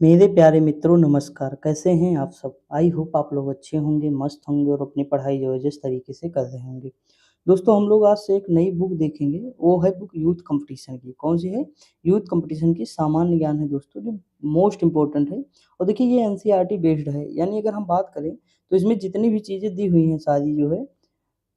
मेरे प्यारे मित्रों नमस्कार, कैसे हैं आप सब? आई होप आप लोग अच्छे होंगे, मस्त होंगे और अपनी पढ़ाई जो है जिस तरीके से कर रहे होंगे। दोस्तों हम लोग आज से एक नई बुक देखेंगे, वो है बुक यूथ कंपटीशन की। कौन-सी है? यूथ कंपटीशन की सामान्य ज्ञान है दोस्तों, जो मोस्ट इम्पोर्टेंट है और देखिए ये एनसीईआरटी बेस्ड है, यानी अगर हम बात करें तो इसमें जितनी भी चीज़ें दी हुई हैं सारी जो है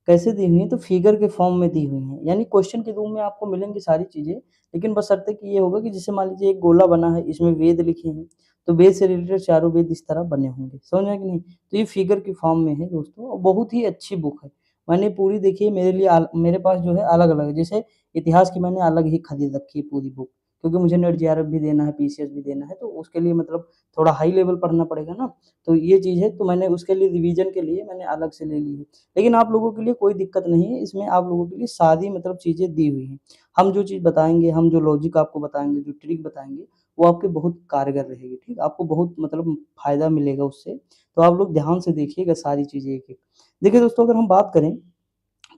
कैसे दी हुई हैं? तो फिगर के फॉर्म में दी हुई हैं, यानी क्वेश्चन के रूप में आपको मिलेंगी सारी चीज़ें, लेकिन बशर्ते कि ये होगा कि जैसे मान लीजिए एक गोला बना है, इसमें वेद लिखे हैं, तो वेद से रिलेटेड चारों वेद इस तरह बने होंगे, समझ में आया कि नहीं? तो ये फिगर के फॉर्म में है दोस्तों और बहुत ही अच्छी बुक है। मैंने पूरी देखी है मेरे लिए मेरे पास जो है अलग-अलग है, जैसे इतिहास की मैंने अलग ही खरीद रखी है पूरी बुक, क्योंकि मुझे नेट जेआरएफ भी देना है, पीसीएस भी देना है, तो उसके लिए मतलब थोड़ा हाई लेवल पढ़ना पड़ेगा ना, तो ये चीज़ है, तो मैंने उसके लिए रिवीजन के लिए मैंने अलग से ले ली है। लेकिन आप लोगों के लिए कोई दिक्कत नहीं है, इसमें आप लोगों के लिए सारी मतलब चीज़ें दी हुई हैं। हम जो चीज़ बताएँगे, हम जो लॉजिक आपको बताएँगे, जो ट्रिक बताएँगे, वो आपके बहुत कारगर रहेगी, ठीक? आपको बहुत मतलब फ़ायदा मिलेगा उससे, तो आप लोग ध्यान से देखिएगा सारी चीज़ें एक-एक। देखिए दोस्तों अगर हम बात करें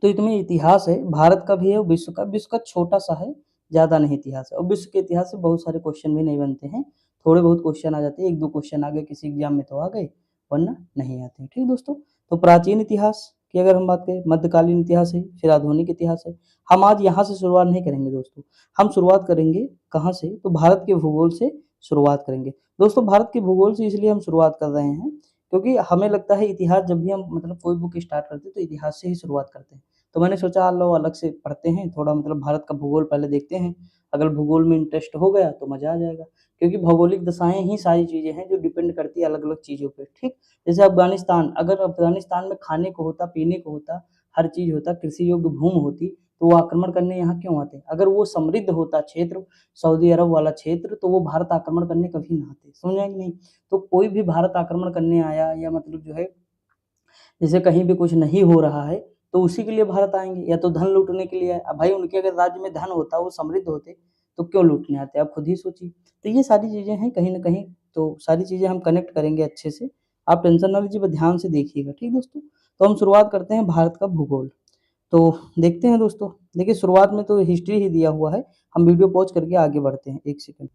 तो इसमें इतिहास है, भारत का भी है और विश्व का छोटा-सा है, ज़्यादा नहीं इतिहास है और विश्व के इतिहास से बहुत सारे क्वेश्चन भी नहीं बनते हैं, थोड़े बहुत क्वेश्चन आ जाते हैं, 1-2 क्वेश्चन आ गए किसी एग्ज़ाम में तो आ गए, वरना नहीं आते हैं, ठीक दोस्तों? तो प्राचीन इतिहास की अगर हम बात करें, मध्यकालीन इतिहास है, फिर आधुनिक इतिहास है। हम आज यहाँ से शुरुआत नहीं करेंगे दोस्तों, हम शुरुआत करेंगे कहाँ से? तो भारत के भूगोल से शुरुआत करेंगे। दोस्तों भारत के भूगोल से इसलिए हम शुरुआत कर रहे हैं, क्योंकि हमें लगता है इतिहास जब भी हम मतलब कोई बुक स्टार्ट करते हैं, तो इतिहास से ही शुरुआत करते हैं। तो मैंने सोचा लो अलग से पढ़ते हैं, थोड़ा मतलब भारत का भूगोल पहले देखते हैं, अगर भूगोल में इंटरेस्ट हो गया तो मज़ा आ जाएगा। क्योंकि भौगोलिक दशाएँ ही सारी चीज़ें हैं जो डिपेंड करती है अलग-अलग चीज़ों पे, ठीक? जैसे अफ़गानिस्तान, अगर अफ़गानिस्तान में खाने को होता, पीने को होता, हर चीज़ होता, कृषि योग्य भूमि होती, तो वो आक्रमण करने यहाँ क्यों आते? अगर वो समृद्ध होता क्षेत्र, सऊदी अरब वाला क्षेत्र, तो वो भारत आक्रमण करने कभी ना आते, समझ में आया कि नहीं? तो कोई भी भारत आक्रमण करने आया या मतलब जो है जैसे कहीं भी कुछ नहीं हो रहा है, तो उसी के लिए भारत आएँगे या तो धन लूटने के लिए आए। अब भाई उनके अगर राज्य में धन होता, वो समृद्ध होते, तो क्यों लूटने आते? आप खुद ही सोचिए। तो ये सारी चीज़ें हैं कहीं न कहीं, तो सारी चीज़ें हम कनेक्ट करेंगे अच्छे से। आप टेंशन ना लीजिए, बस ध्यान से देखिएगा, ठीक दोस्तों? तो हम शुरुआत करते हैं भारत का भूगोल। तो देखते हैं दोस्तों, देखिए शुरुआत में तो हिस्ट्री ही दिया हुआ है, हम वीडियो पॉज़ करके आगे बढ़ते हैं, 1 सेकंड।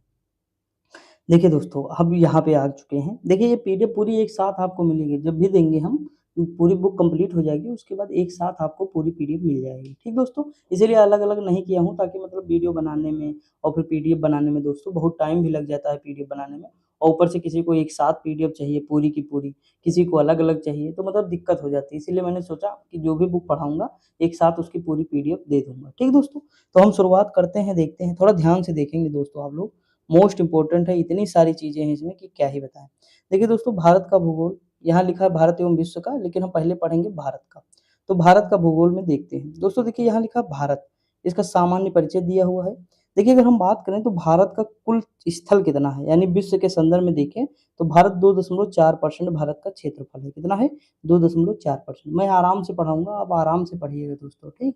देखिए दोस्तों, अब यहाँ पे आ चुके हैं। देखिए ये पीडीएफ पूरी एक साथ आपको मिलेगी, जब भी देंगे हम, पूरी बुक कंप्लीट हो जाएगी, उसके बाद एक साथ आपको पूरी पीडीएफ मिल जाएगी, ठीक दोस्तों? इसीलिए अलग-अलग नहीं किया हूँ ताकि मतलब वीडियो बनाने में और फिर पीडीएफ बनाने में दोस्तों बहुत टाइम भी लग जाता है पीडीएफ बनाने में और ऊपर से किसी को एक साथ पीडीएफ चाहिए पूरी की पूरी, किसी को अलग-अलग चाहिए, तो मतलब दिक्कत हो जाती है। इसीलिए मैंने सोचा कि जो भी बुक पढ़ाऊँगा, एक साथ उसकी पूरी पीडीएफ दे दूँगा, ठीक दोस्तों? तो हम शुरुआत करते हैं, देखते हैं, थोड़ा ध्यान से देखेंगे दोस्तों आप लोग। मोस्ट इम्पोर्टेंट है, इतनी सारी चीज़ें हैं इसमें कि क्या ही बताएँ। देखिए दोस्तों भारत का भूगोल, यहाँ लिखा है भारत एवं विश्व का, लेकिन हम पहले पढ़ेंगे भारत का। तो भारत का भूगोल में देखते हैं। दोस्तों देखिए यहाँ लिखा है भारत, इसका सामान्य परिचय दिया हुआ है। देखिए अगर हम बात करें तो भारत का कुल स्थल कितना है, यानी विश्व के संदर्भ में देखें तो भारत 2.4% भारत का क्षेत्रफल है। कितना है? 2.4%। मैं आराम से पढ़ाऊँगा, आप आराम से पढ़िएगा दोस्तों, ठीक?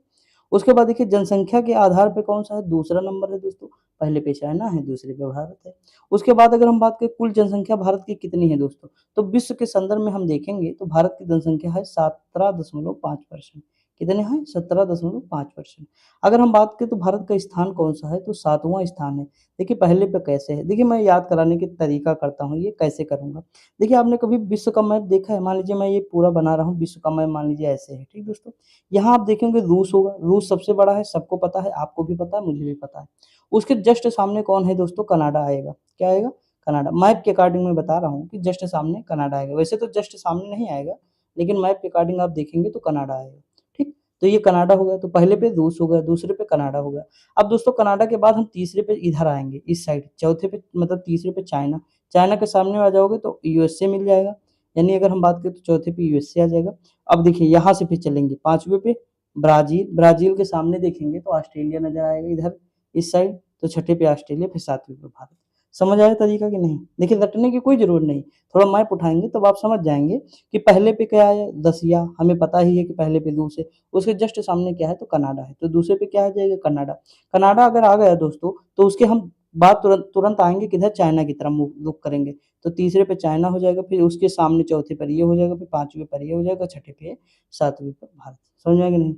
उसके बाद देखिए जनसंख्या के आधार पे कौन-सा है? दूसरा नंबर है दोस्तों। पहले पे चाइना है, दूसरे पे भारत है। उसके बाद अगर हम बात करें कुल जनसंख्या भारत की कितनी है दोस्तों, तो विश्व के संदर्भ में हम देखेंगे तो भारत की जनसंख्या है 17.5%। कितने हैं? 17.5%। अगर हम बात करें तो भारत का स्थान कौन-सा है? तो 7वाँ स्थान है। देखिए पहले पे कैसे है? देखिए मैं याद कराने की तरीका करता हूँ, ये कैसे करूँगा? देखिए आपने कभी विश्व का मैप देखा है? मान लीजिए मैं ये पूरा बना रहा हूँ, विश्व का मैप मान लीजिए ऐसे है, ठीक दोस्तों? यहाँ आप देखेंगे रूस होगा, रूस सबसे बड़ा है, सबको पता है, आपको भी पता है, मुझे भी पता है। उसके जस्ट सामने कौन है दोस्तों? कनाडा आएगा। क्या आएगा? कनाडा। मैप के अकॉर्डिंग मैं बता रहा हूँ कि जस्ट सामने कनाडा आएगा। वैसे तो जस्ट सामने नहीं आएगा, लेकिन मैप के अकॉर्डिंग आप देखेंगे तो कनाडा आएगा, ठीक? तो ये कनाडा हो गया, तो पहले पे रूस हो गया, दूसरे पे कनाडा हो गया। अब दोस्तों कनाडा के बाद हम तीसरे पे इधर आएँगे, इस साइड, चौथे पे मतलब तीसरे पे चाइना। चाइना के सामने आ जाओगे तो यूएसए मिल जाएगा, यानी अगर हम बात करें तो चौथे पे यूएसए आ जाएगा। अब देखिए यहाँ से फिर चलेंगे 5वें पे ब्राज़ील, ब्राज़ील के सामने देखेंगे तो ऑस्ट्रेलिया नज़र आएगा इधर इस साइड, तो छठे पे ऑस्ट्रेलिया, फिर 7वें पे भारत। समझ आया तरीका कि नहीं? देखिए रटने की कोई ज़रूरत नहीं, थोड़ा मैप उठाएँगे तब आप समझ जाएँगे कि पहले पे क्या है दसिया, हमें पता ही है कि पहले पे रूस है, उसके जस्ट सामने क्या है तो कनाडा है, तो दूसरे पे क्या आ जाएगा कनाडा। कनाडा अगर आ गया दोस्तों, तो उसके हम बाद तुरंत तुरंत आएँगे किधर चाइना की तरफ मुँह रुख करेंगे, तो तीसरे पे चाइना हो जाएगा, फिर उसके सामने चौथे पर ये हो जाएगा, फिर 5वें पर ये हो जाएगा, छठे पे 7वें पर भारत। समझ में आया कि नहीं?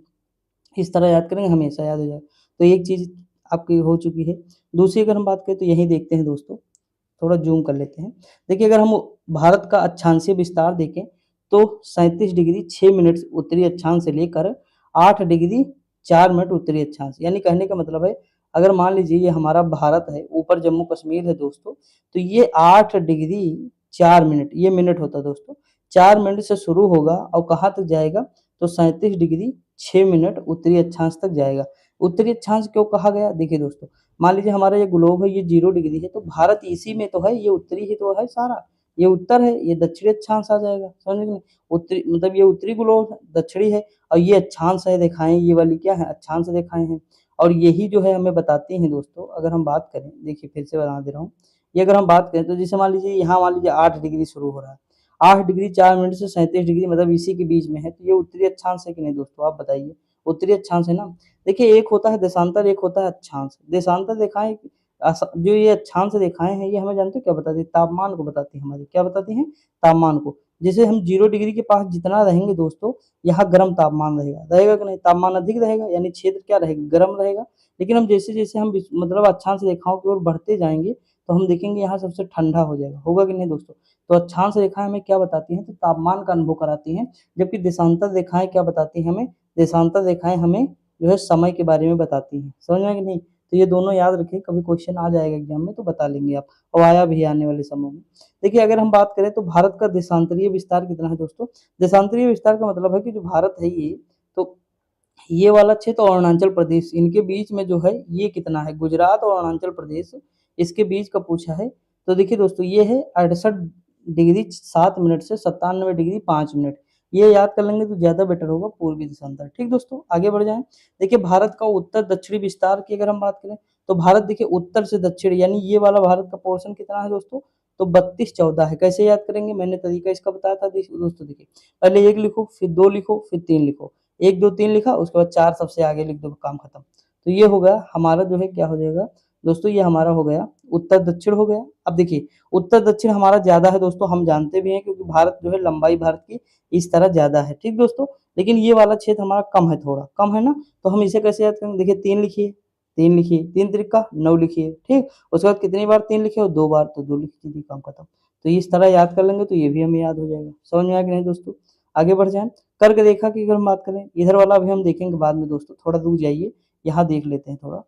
इस तरह याद करेंगे हमेशा याद हो जाएगा। तो एक चीज़ आपकी हो चुकी है। दूसरी अगर हम बात करें तो यही देखते हैं दोस्तों, थोड़ा जूम कर लेते हैं। देखिए अगर हम भारत का अक्षांशीय विस्तार देखें तो 37 डिग्री 6 मिनट उत्तरी अक्षांश से लेकर 8 डिग्री 4 मिनट उत्तरी अक्षांश, यानी कहने का मतलब है अगर मान लीजिए ये हमारा भारत है, ऊपर जम्मू कश्मीर है दोस्तों, तो ये 8 डिग्री 4 मिनट, ये मिनट होता है दोस्तों, 4 मिनट से शुरू होगा और कहाँ तक जाएगा, तो 37 डिग्री 6 मिनट उत्तरी अक्षांश तक जाएगा। उत्तरी अक्षांश क्यों कहा गया? देखिए दोस्तों, मान लीजिए हमारा ये ग्लोब है, ये 0 डिग्री है, तो भारत इसी में तो है, ये उत्तरी ही तो है सारा, ये उत्तर है, ये दक्षिणी अक्षांश आ जाएगा, समझ गए? उत्तरी मतलब ये उत्तरी ग्लोब है, दक्षिणी है, और ये अक्षांश है दिखाएँ, ये वाली क्या है, अक्षांश दिखाए हैं। और यही जो है हमें बताती हैं दोस्तों, अगर हम बात करें, देखिए फिर से बता दे रहा हूँ, ये अगर हम बात करें तो जैसे मान लीजिए यहाँ मान लीजिए 8 डिग्री शुरू हो रहा है, 8 डिग्री 4 मिनट से 37 डिग्री मतलब इसी के बीच में है, तो ये उत्तरी अक्षांश है कि नहीं दोस्तों, आप बताइए? उत्तरी अक्षांश है ना? देखिए एक होता है देशांतर, एक होता है अक्षांश। देशांतर दिखाएँ जो ये अक्षांश दिखाए हैं, ये हमें जानते हो क्या बताती है? तापमान को बताती है हमारी, क्या बताती हैं? तापमान को। जैसे हम 0 डिग्री के पास जितना रहेंगे दोस्तों, यहाँ गर्म तापमान रहेगा, रहेगा कि नहीं? तापमान अधिक रहेगा, यानी क्षेत्र क्या रहेगा? गर्म रहेगा। लेकिन हम जैसे-जैसे हम मतलब अक्षांश रेखाओं की ओर बढ़ते जाएँगे, तो हम देखेंगे यहाँ सबसे ठंडा हो जाएगा, होगा कि नहीं दोस्तों? तो अक्षांश रेखाएँ हमें क्या बताती हैं? तो तापमान का अनुभव कराती हैं, जबकि देशांतर रेखाएँ क्या बताती हैं हमें? देशांतर रेखाएँ हमें जो है समय के बारे में बताती हैं, समझ में आया कि नहीं? तो ये दोनों याद रखें, कभी क्वेश्चन आ जाएगा एग्जाम में तो बता लेंगे आप, और आया भी है आने वाले समय में। देखिए अगर हम बात करें तो भारत का देशांतरीय विस्तार कितना है दोस्तों? देशांतरीय विस्तार का मतलब है कि जो भारत है ये, तो ये वाला क्षेत्र और अरुणाचल प्रदेश, इनके बीच में जो है ये कितना है? गुजरात और अरुणाचल प्रदेश, इसके बीच का पूछा है। तो देखिए दोस्तों, ये है 68 डिग्री 7 मिनट से 97 डिग्री 5 मिनट। ये याद कर लेंगे तो ज़्यादा बेटर होगा, पूर्वी देशांतर। ठीक दोस्तों, आगे बढ़ जाएँ। देखिए भारत का उत्तर-दक्षिणी विस्तार की अगर हम बात करें, तो भारत देखिए उत्तर से दक्षिण, यानी ये वाला भारत का पोर्शन कितना है दोस्तों? तो 32-14 है। कैसे याद करेंगे? मैंने तरीका इसका बताया था दोस्तों, देखिए, पहले 1 लिखो, फिर 2 लिखो, फिर 3 लिखो। 1, 2, 3 लिखा, उसके बाद 4 सबसे आगे लिख दो, काम खत्म। तो ये हो गया हमारा जो है क्या हो जाएगा दोस्तों, ये हमारा हो गया उत्तर-दक्षिण हो गया। अब देखिए उत्तर-दक्षिण हमारा ज़्यादा है दोस्तों, हम जानते भी हैं, क्योंकि भारत जो है लंबाई भारत की इस तरह ज़्यादा है, ठीक दोस्तों? लेकिन ये वाला क्षेत्र हमारा कम है, थोड़ा कम है ना, तो हम इसे कैसे याद करेंगे? देखिए 3 लिखिए, 3 लिखिए, 3 त्रिक 9 लिखिए, ठीक? उसके बाद कितनी बार 3 लिखे हो? 2 बार, तो 2 लिख दीजिए, काम खत्म। तो इस तरह याद कर लेंगे तो ये भी हमें याद हो जाएगा। समझ में आया कि नहीं दोस्तों? आगे बढ़ जाएँ। कर्क रेखा की अगर हम बात करें, इधर वाला भी हम देखेंगे बाद में दोस्तों, थोड़ा रुक जाइए, यहाँ देख लेते हैं थोड़ा।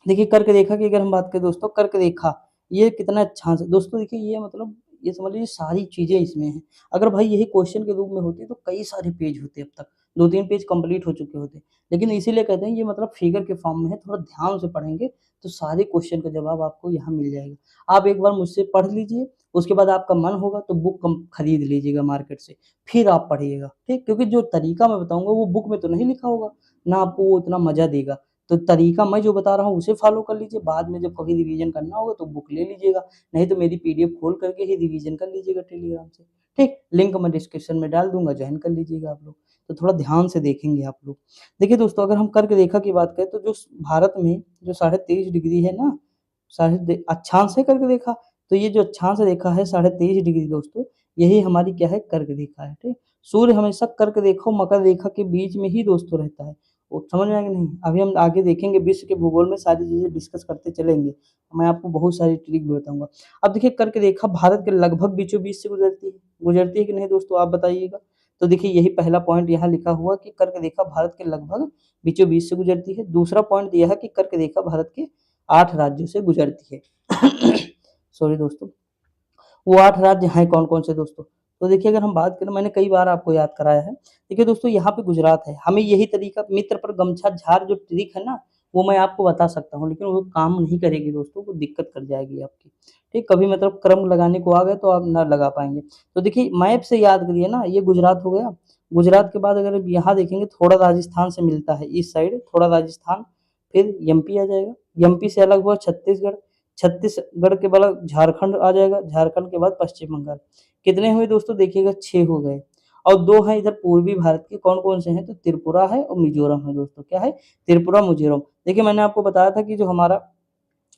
देखिए कर्क रेखा की अगर हम बात करें दोस्तों, कर्क रेखा ये कितना अच्छा से दोस्तों, देखिए ये मतलब ये समझ लीजिए सारी चीज़ें इसमें हैं। अगर भाई यही क्वेश्चन के रूप में होती तो कई सारे पेज होते अब तक, 2-3 पेज कंप्लीट हो चुके होते। लेकिन इसीलिए कहते हैं ये मतलब फिगर के फॉर्म में है, थोड़ा ध्यान से पढ़ेंगे तो सारे क्वेश्चन का जवाब आपको यहाँ मिल जाएगा। आप एक बार मुझसे पढ़ लीजिए, उसके बाद आपका मन होगा तो बुक खरीद लीजिएगा मार्केट से, फिर आप पढ़िएगा, ठीक? क्योंकि जो तरीका मैं बताऊँगा वो बुक में तो नहीं लिखा होगा, ना आपको वो उतना मज़ा देगा। तो तरीका मैं जो बता रहा हूँ उसे फ़ॉलो कर लीजिए, बाद में जब कभी रिवीजन करना होगा तो बुक ले लीजिएगा, नहीं तो मेरी पीडीएफ खोल करके ही रिवीजन कर लीजिएगा टेलीग्राम से, ठीक? लिंक मैं डिस्क्रिप्शन में डाल दूँगा, जॉइन कर लीजिएगा आप लोग, तो थोड़ा ध्यान से देखेंगे आप लोग। देखिए दोस्तों, अगर हम कर्क रेखा की बात करें तो जो भारत में जो 23.5 डिग्री है ना, साढ़े दे अक्षांश है कर्क रेखा, तो ये जो अक्षांश रेखा है 23.5 डिग्री दोस्तों, यही हमारी क्या है? कर्क रेखा है, ठीक? सूर्य हमेशा कर्क रेखा और मकर रेखा के बीच में ही दोस्तों रहता है। वो समझ में आया कि नहीं? अभी हम आगे देखेंगे, विश्व के भूगोल में सारी चीज़ें डिस्कस करते चलेंगे। मैं आपको बहुत सारी ट्रिक भी बताऊँगा। अब देखिए कर्क रेखा भारत के लगभग बीचों-बीच से गुजरती है कि नहीं दोस्तों, आप बताइएगा? तो देखिए यही पहला पॉइंट यहाँ लिखा हुआ कि कर्क रेखा भारत के लगभग बीचों-बीच से गुजरती है। दूसरा पॉइंट दिया है कि कर्क रेखा भारत के 8 राज्यों से गुजरती है। सॉरी दोस्तों। वो 8 राज्य हैं कौन-कौन से दोस्तों? तो देखिए अगर हम बात करें, मैंने कई बार आपको याद कराया है। देखिए दोस्तों, यहाँ पे गुजरात है। हमें यही तरीका मित्र पर गमछा झाड़ जो ट्रिक है ना, वो मैं आपको बता सकता हूँ, लेकिन वो काम नहीं करेगी दोस्तों, वो दिक्कत कर जाएगी आपकी। ठीक, कभी मतलब क्रम लगाने को आ गए तो आप ना लगा पाएँगे। तो देखिए मैप से याद करिए ना, ये गुजरात हो गया। गुजरात के बाद अगर यहाँ देखेंगे, थोड़ा राजस्थान से मिलता है इस साइड, थोड़ा राजस्थान, फिर एमपी आ जाएगा। एमपी से अलग हुआ छत्तीसगढ़, छत्तीसगढ़ के बाद झारखंड आ जाएगा, झारखंड के बाद पश्चिम बंगाल। कितने हुए दोस्तों? देखिएगा 6 हो गए, और 2 हैं इधर पूर्वी भारत के, कौन-कौन से हैं? तो त्रिपुरा है और मिज़ोरम है दोस्तों। क्या है? त्रिपुरा, मिज़ोरम। देखिए मैंने आपको बताया था कि जो हमारा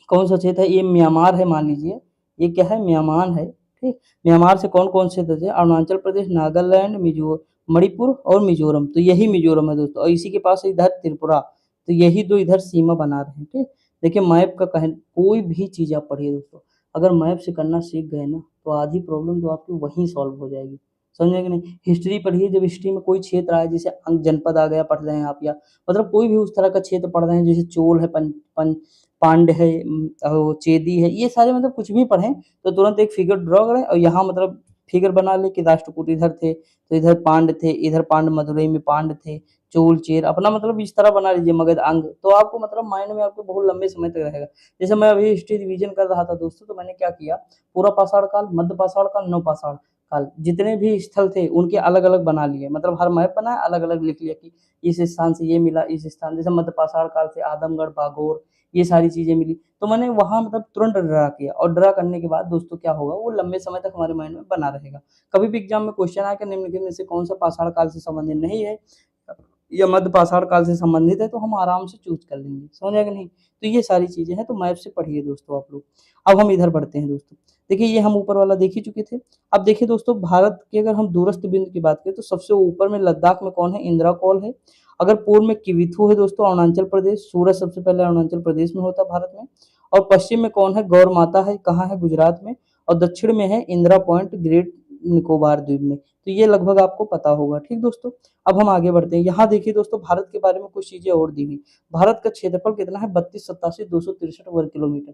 कौन-सा क्षेत्र है? ये म्यांमार है, मान लीजिए। ये क्या है? म्यांमार है, ठीक? म्यांमार से कौन-कौन से क्षेत्र थे? अरुणाचल प्रदेश, नागालैंड, मणिपुर और मिज़ोरम। तो यही मिज़ोरम है दोस्तों, और इसी के पास है इधर त्रिपुरा। तो यही 2 इधर सीमा बना रहे हैं, ठीक? देखिए मैप का कोई भी चीज़ आप पढ़िए दोस्तों, अगर मैप से करना सीख गए ना, तो आधी प्रॉब्लम तो आपकी वहीं सॉल्व हो जाएगी। समझे कि नहीं? हिस्ट्री पढ़िए, जब हिस्ट्री में कोई क्षेत्र आए, जैसे अंग जनपद आ गया पढ़ रहे हैं आप, या मतलब कोई भी उस तरह का क्षेत्र पढ़ रहे हैं, जैसे चोल है, पन पन पांड्य है, चेदी है, ये सारे मतलब कुछ भी पढ़ें, तो तुरंत एक फिगर ड्रॉ करें और यहाँ मतलब फिगर बना लें कि राष्ट्रकूट इधर थे, तो इधर पांड्य थे, इधर पांड्य मदुरई में पांड्य थे, चोल चेर अपना मतलब इस तरह बना लीजिए मगध अंग, तो आपको मतलब माइंड में आपको बहुत लंबे समय तक रहेगा। जैसे मैं अभी हिस्ट्री रिवीजन कर रहा था दोस्तों, तो मैंने क्या किया, पूरा पाषाण काल, मध्य पाषाण काल, नव पाषाण काल, जितने भी स्थल थे उनके अलग अलग बना लिए, मतलब हर मैप बनाया, अलग अलग लिख लिया कि इस स्थान से ये मिला, इस स्थान जैसे मध्य पाषाण काल से आदमगढ़, बागोर, ये सारी चीजें मिली, तो मैंने वहां मतलब तुरंत ड्रा किया, और ड्रा करने के बाद दोस्तों क्या होगा, वो लंबे समय तक हमारे माइंड में बना रहेगा। कभी भी एग्जाम में क्वेश्चन आया कि निम्नलिखित में से कौन सा पाषाण काल से संबंधित नहीं है या मध्य पाषाण काल से संबंधित है, तो हम आराम से चूज कर लेंगे। समझ आया कि नहीं? तो ये सारी चीजें हैं, तो मैप से पढ़िए दोस्तों आप लोग। अब हम इधर बढ़ते हैं दोस्तों। देखिए ये हम ऊपर वाला देख ही चुके थे। अब देखिए दोस्तों, भारत के अगर हम दूरस्थ बिंदु की बात करें, तो सबसे ऊपर में लद्दाख में कौन है, इंदिरा कौल है। अगर पूर्व में किविथु है दोस्तों, अरुणाचल प्रदेश, सूरज सबसे पहले अरुणाचल प्रदेश में होता है भारत में। और पश्चिम में कौन है, गौर माता है, कहाँ है, गुजरात में। और दक्षिण में है इंदिरा पॉइंट, ग्रेट निकोबार द्वीप में। तो ये लगभग आपको पता होगा। ठीक दोस्तों, अब हम आगे बढ़ते हैं। यहाँ देखिए दोस्तों, भारत के बारे में कुछ चीजें और दी हुई। भारत का क्षेत्रफल कितना है, 32,87,263 वर्ग किलोमीटर।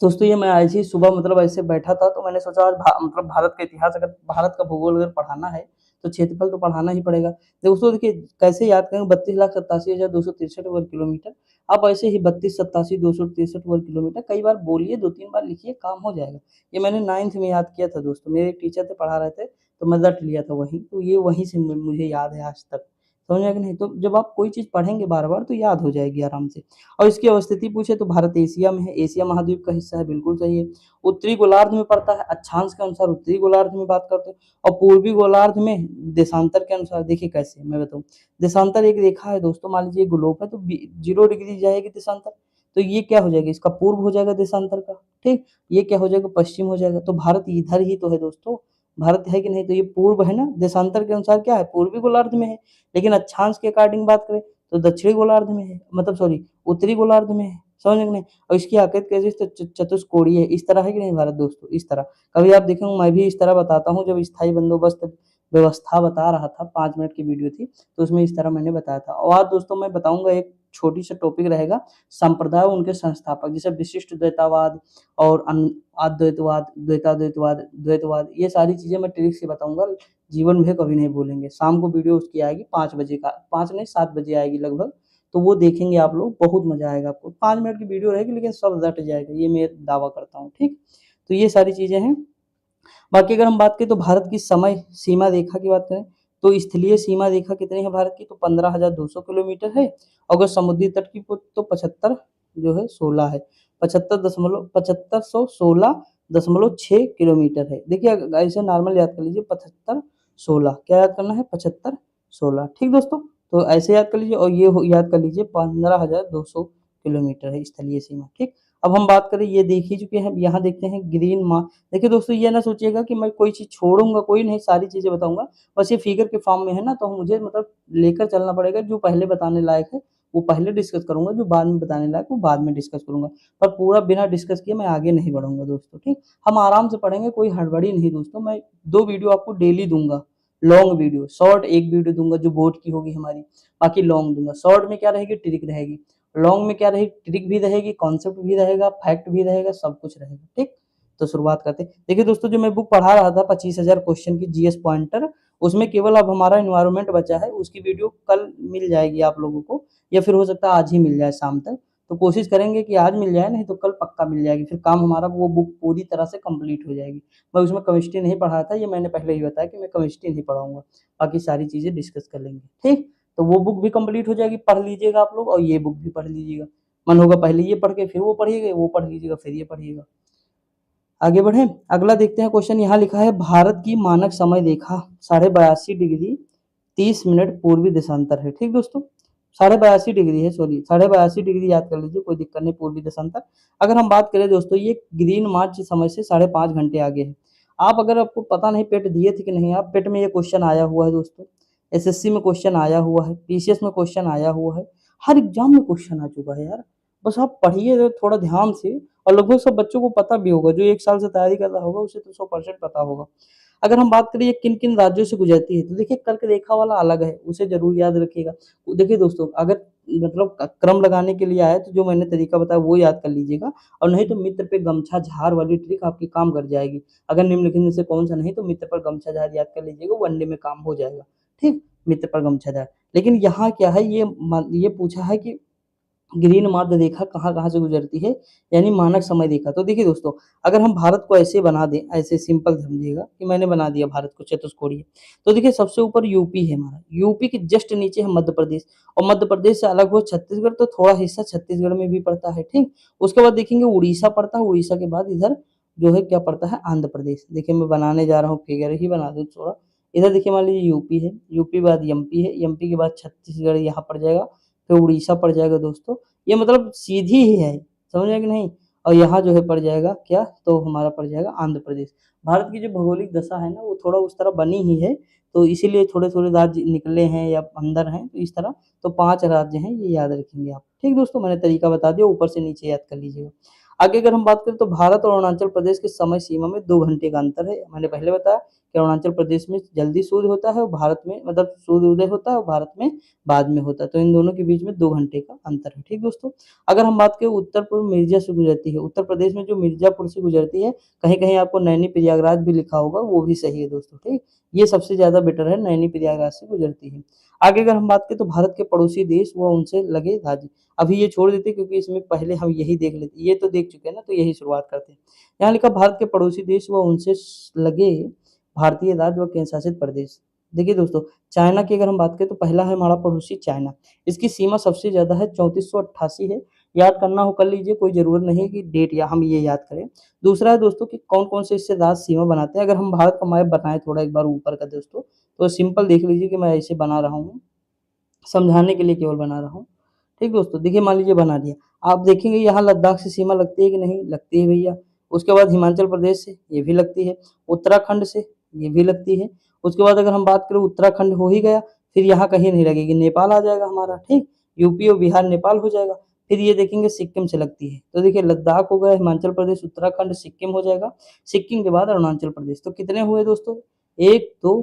दोस्तों ये मैं आज ही सुबह मतलब ऐसे बैठा था, तो मैंने सोचा आज मतलब भारत का इतिहास, अगर भारत का भूगोल अगर पढ़ाना है, तो क्षेत्रफल तो पढ़ाना ही पड़ेगा। दोस्तों देखिए कैसे याद करेंगे, 32,87,263 वर्ग किलोमीटर। आप ऐसे ही 32,87,263 वर्ग किलोमीटर कई बार बोलिए, 2-3 बार लिखिए, काम हो जाएगा। ये मैंने 9th में याद किया था दोस्तों, मेरे एक टीचर थे पढ़ा रहे थे, तो मैं रट लिया था वहीं, तो ये वहीं से मुझे याद है आज तक। समझ में कि नहीं? तो जब आप कोई चीज़ पढ़ेंगे बार-बार, तो याद हो जाएगी आराम से। और इसकी अवस्थिति पूछे तो भारत एशिया में है, एशिया महाद्वीप का हिस्सा है, बिल्कुल सही है। उत्तरी गोलार्ध में पड़ता है, अक्षांश के अनुसार उत्तरी गोलार्ध में बात करते हैं। और पूर्वी गोलार्ध में देशांतर के अनुसार, देखिए कैसे मैं बताऊँ, देशांतर एक रेखा है दोस्तों, मान लीजिए ग्लोब है, तो 0 डिग्री जाएगी देशांतर, तो ये क्या हो जाएगा, इसका पूर्व हो जाएगा देशांतर का। ठीक, ये क्या हो जाएगा, पश्चिम हो जाएगा। तो भारत इधर ही तो है दोस्तों, भारत है कि नहीं, तो ये पूर्व है ना, देशांतर के अनुसार क्या है, पूर्वी गोलार्ध में है। लेकिन अक्षांश के अकॉर्डिंग बात करें, तो दक्षिणी गोलार्ध में है, मतलब सॉरी उत्तरी गोलार्ध में है। समझ रहे कि नहीं? और इसकी आकृति कैसी है, तो चतुष्कोणीय है, इस तरह है कि नहीं भारत दोस्तों, इस तरह। कभी आप देखेंगे मैं भी इस तरह बताता हूँ, जब स्थायी बंदोबस्त व्यवस्था बता रहा था, 5 मिनट की वीडियो थी, तो उसमें इस तरह मैंने बताया था। और आज दोस्तों मैं बताऊंगा, एक छोटी सा टॉपिक रहेगा, संप्रदाय उनके संस्थापक, जैसे विशिष्ट द्वैतावाद और अद्वैतवाद, द्वैताद्वैतवाद, द्वैतवाद, ये सारी चीजें मैं ट्रिक से बताऊंगा, जीवन में कभी नहीं भूलेंगे। शाम को वीडियो उसकी आएगी 5 बजे का, 5 नहीं 7 बजे आएगी लगभग, तो वो देखेंगे आप लोग, बहुत मजा आएगा आपको। 5 मिनट की वीडियो रहेगी, लेकिन सब रट जाएगा, ये मैं दावा करता हूँ। ठीक, तो ये सारी चीजें हैं। बाकी अगर हम बात करें तो भारत की समय सीमा रेखा की बात करें, तो स्थलीय सीमा रेखा कितनी है भारत की, तो 15,200 किलोमीटर है। अगर समुद्री तट की तो 75 जो है 16 है, 75,6 किलोमीटर है। देखिए ऐसे नॉर्मल याद कर लीजिए, 75-16 क्या याद करना है, 75-16। ठीक दोस्तों, तो ऐसे याद कर लीजिए, और ये याद कर लीजिए 15,200 किलोमीटर है स्थलीय सीमा। ठीक, अब हम बात करें, ये देख ही चुके हैं, यहाँ देखते हैं ग्रीन मा। देखिए दोस्तों, ये ना सोचिएगा कि मैं कोई चीज़ छोड़ूंगा, कोई नहीं, सारी चीज़ें बताऊंगा। बस ये फिगर के फॉर्म में है ना, तो मुझे मतलब लेकर चलना पड़ेगा। जो पहले बताने लायक है वो पहले डिस्कस करूंगा, जो बाद में बताने लायक वो बाद में डिस्कस करूंगा। पर पूरा बिना डिस्कस किए मैं आगे नहीं बढ़ूंगा दोस्तों। ठीक, हम आराम से पढ़ेंगे, कोई हड़बड़ी नहीं दोस्तों। मैं 2 वीडियो आपको डेली दूंगा, लॉन्ग वीडियो, शॉर्ट 1 वीडियो दूंगा जो बोर्ड की होगी हमारी, बाकी लॉन्ग दूंगा। शॉर्ट में क्या रहेगी, ट्रिक रहेगी, लॉन्ग में क्या रहेगी, ट्रिक भी रहेगी, कॉन्सेप्ट भी रहेगा, फैक्ट भी रहेगा, सब कुछ रहेगा। ठीक, तो शुरुआत करते हैं। देखिए दोस्तों, जो मैं बुक पढ़ा रहा था 25,000 क्वेश्चन की जीएस पॉइंटर, उसमें केवल अब हमारा इन्वायरमेंट बचा है। उसकी वीडियो कल मिल जाएगी आप लोगों को, या फिर हो सकता है आज ही मिल जाए शाम तक। तो कोशिश करेंगे कि आज मिल जाए, नहीं तो कल पक्का मिल जाएगी, फिर काम हमारा वो बुक पूरी तरह से कंप्लीट हो जाएगी। मैं उसमें केमिस्ट्री नहीं पढ़ा था, ये मैंने पहले ही बताया कि मैं केमिस्ट्री नहीं पढ़ाऊंगा, बाकी सारी चीजें डिस्कस कर लेंगे। ठीक, तो वो बुक भी कंप्लीट हो जाएगी, पढ़ लीजिएगा आप लोग, और ये बुक भी पढ़ लीजिएगा। मन होगा पहले ये पढ़ के फिर वो पढ़िएगा, वो पढ़ लीजिएगा फिर ये पढ़िएगा। आगे बढ़े, अगला देखते हैं क्वेश्चन। यहाँ लिखा है, भारत की मानक समय रेखा 82.5 डिग्री 30 मिनट पूर्वी देशांतर है। ठीक दोस्तों, 82.5 डिग्री है, सॉरी 82.5 डिग्री याद कर लीजिए, कोई दिक्कत नहीं, पूर्वी देशांतर। अगर हम बात करें दोस्तों, ये ग्रीन मार्च समय से 5.5 घंटे आगे है। आप अगर आपको पता नहीं पेट दिए थे कि नहीं, आप पेट में ये क्वेश्चन आया हुआ है दोस्तों, एसएससी में क्वेश्चन आया हुआ है, पीसीएस में क्वेश्चन आया हुआ है, हर एग्जाम में क्वेश्चन आ चुका है यार। बस आप पढ़िए थोड़ा ध्यान से, और लगभग सब बच्चों को पता भी होगा, जो 1 साल से तैयारी कर रहा होगा उसे तो 100% पता होगा। अगर हम बात करें ये किन-किन राज्यों से गुजरती है, तो देखिए कर्क रेखा वाला अलग है, उसे ज़रूर याद रखिएगा। देखिए दोस्तों, अगर मतलब क्रम लगाने के लिए आए तो जो मैंने तरीका बताया वो याद कर लीजिएगा, और नहीं तो मित्र पे गमछा झार वाली ट्रिक आपकी काम कर जाएगी। अगर निम्नलिखित में से कौन-सा नहीं, तो मित्र पर गमछा झार याद कर लीजिएगा, वनडे में काम हो जाएगा, ठीक? मित्र पर गमछा झार। लेकिन यहाँ क्या है, ये पूछा है कि ग्रीन माध्य रेखा कहाँ-कहाँ से गुजरती है, यानी मानक समय रेखा। तो देखिए दोस्तों, अगर हम भारत को ऐसे बना दें, ऐसे सिंपल समझिएगा कि मैंने बना दिया भारत को चतुष्कोणीय, तो देखिए सबसे ऊपर यूपी है हमारा, यूपी के जस्ट नीचे है मध्य प्रदेश, और मध्य प्रदेश से अलग हो छत्तीसगढ़, तो थोड़ा हिस्सा छत्तीसगढ़ में भी पड़ता है, ठीक? उसके बाद देखेंगे उड़ीसा पड़ता है, उड़ीसा के बाद इधर जो है क्या पड़ता है, आंध्र प्रदेश। देखिए मैं बनाने जा रहा हूँ, फिगर ही बना दूँ थोड़ा। इधर देखिए मान लीजिए यूपी है, यूपी बाद एमपी है, एमपी के बाद छत्तीसगढ़ यहाँ पड़ जाएगा, फिर उड़ीसा पड़ जाएगा दोस्तों। ये मतलब सीधी ही है, समझ रहे हैं कि नहीं? और यहाँ जो है पड़ जाएगा क्या, तो हमारा पड़ जाएगा आंध्र प्रदेश। भारत की जो भौगोलिक दशा है ना, वो थोड़ा उस तरह बनी ही है, तो इसीलिए थोड़े-थोड़े राज्य निकले हैं या अंदर हैं, तो इस तरह तो 5 राज्य हैं, ये याद रखेंगे आप। ठीक दोस्तों, मैंने तरीका बता दिया, ऊपर से नीचे याद कर लीजिएगा। आगे अगर हम बात करें तो भारत और अरुणाचल प्रदेश के समय सीमा में 2 घंटे का अंतर है। मैंने पहले बताया कि अरुणाचल प्रदेश में जल्दी सूर्य होता है और भारत में मतलब सूर्योदय होता है और भारत में बाद में होता है, तो इन दोनों के बीच में 2 घंटे का अंतर है। ठीक दोस्तों? अगर हम बात करें उत्तर पूर्व मिर्जा से गुजरती है, उत्तर प्रदेश में जो मिर्जापुर से गुजरती है, कहीं-कहीं आपको नैनी प्रयागराज भी लिखा होगा, वो भी सही है दोस्तों, ठीक? ये सबसे ज़्यादा बेटर है, नैनी प्रयागराज से गुजरती है। आगे अगर हम बात करें तो भारत के पड़ोसी देश व उनसे लगे राज्य, अभी ये छोड़ देते हैं क्योंकि इसमें पहले हम यही देख लेते, ये तो देख चुके हैं ना, तो यही शुरुआत करते हैं। यहाँ लिखा भारत के पड़ोसी देश व उनसे लगे भारतीय राज्य व केंद्र शासित प्रदेश। देखिए दोस्तों, चाइना की अगर हम बात करें तो पहला है हमारा पड़ोसी चाइना। इसकी सीमा सबसे ज़्यादा है, 3488 है। याद करना हो कर लीजिए, कोई ज़रूरत नहीं है कि डेट या हम ये याद करें। दूसरा है दोस्तों कि कौन-कौन से इससे राज्य सीमा बनाते हैं। अगर हम भारत का मैप बनाएँ थोड़ा एक बार ऊपर का दोस्तों, तो सिंपल देख लीजिए कि मैं ऐसे बना रहा हूँ, समझाने के लिए केवल बना रहा हूँ। ठीक दोस्तों, देखिए मान लीजिए बना दिया। आप देखेंगे यहाँ लद्दाख से सीमा लगती है कि नहीं? लगती है भैया। उसके बाद हिमाचल प्रदेश से, ये भी लगती है। उत्तराखंड से, ये भी लगती है। उसके बाद अगर हम बात करें उत्तराखंड हो ही गया, फिर यहाँ कहीं नहीं लगेगी, नेपाल आ जाएगा हमारा, ठीक? यूपी और बिहार नेपाल हो जाएगा। फिर ये देखेंगे सिक्किम से लगती है। तो देखिए लद्दाख हो गया, हिमाचल प्रदेश, उत्तराखंड, सिक्किम हो जाएगा। सिक्किम के बाद अरुणाचल प्रदेश। तो कितने हुए दोस्तों? 1, 2,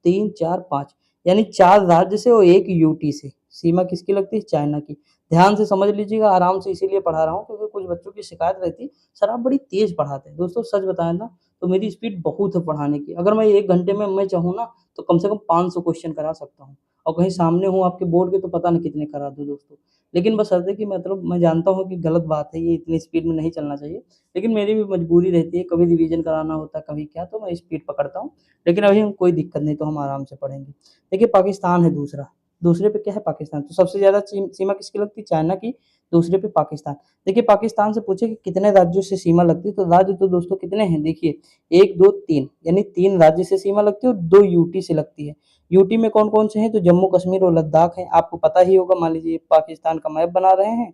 3, 4, 5, यानी 4 राज्य से और 1 यूटी से। सीमा किसकी लगती है? चाइना की। ध्यान से समझ लीजिएगा, आराम से इसीलिए पढ़ा रहा हूँ क्योंकि कुछ बच्चों की शिकायत रहती है, सर आप बड़ी तेज़ पढ़ाते हैं। दोस्तों सच बताएँ ना, तो मेरी स्पीड बहुत है पढ़ाने की। अगर मैं 1 घंटे में मैं चाहूँ ना, तो कम से कम 500 क्वेश्चन करा सकता हूँ, और कहीं सामने हूँ आपके बोर्ड के तो पता नहीं कितने करा दूँ दोस्तों। लेकिन बशर्ते कि मतलब मैं जानता हूँ कि गलत बात है, ये इतनी स्पीड में नहीं चलना चाहिए। लेकिन मेरी भी मजबूरी रहती है, कभी रिवीजन कराना होता है, कभी क्या, तो मैं स्पीड पकड़ता हूँ। लेकिन अभी हम कोई दिक्कत नहीं, तो हम आराम से पढ़ेंगे। देखिए पाकिस्तान है दूसरा, दूसरे पे क्या है? पाकिस्तान। तो सबसे ज़्यादा सीमा किसकी लगती है? चाइना की, दूसरे पे पाकिस्तान। देखिए पाकिस्तान से पूछे कि कितने राज्यों से सीमा लगती है, तो राज्य तो दोस्तों कितने हैं? देखिए 1, 2, 3, यानी 3 राज्य से सीमा लगती है और 2 यूटी से लगती है। यूटी में कौन-कौन से हैं? तो जम्मू कश्मीर और लद्दाख है, आपको पता ही होगा। मान लीजिए पाकिस्तान का मैप बना रहे हैं,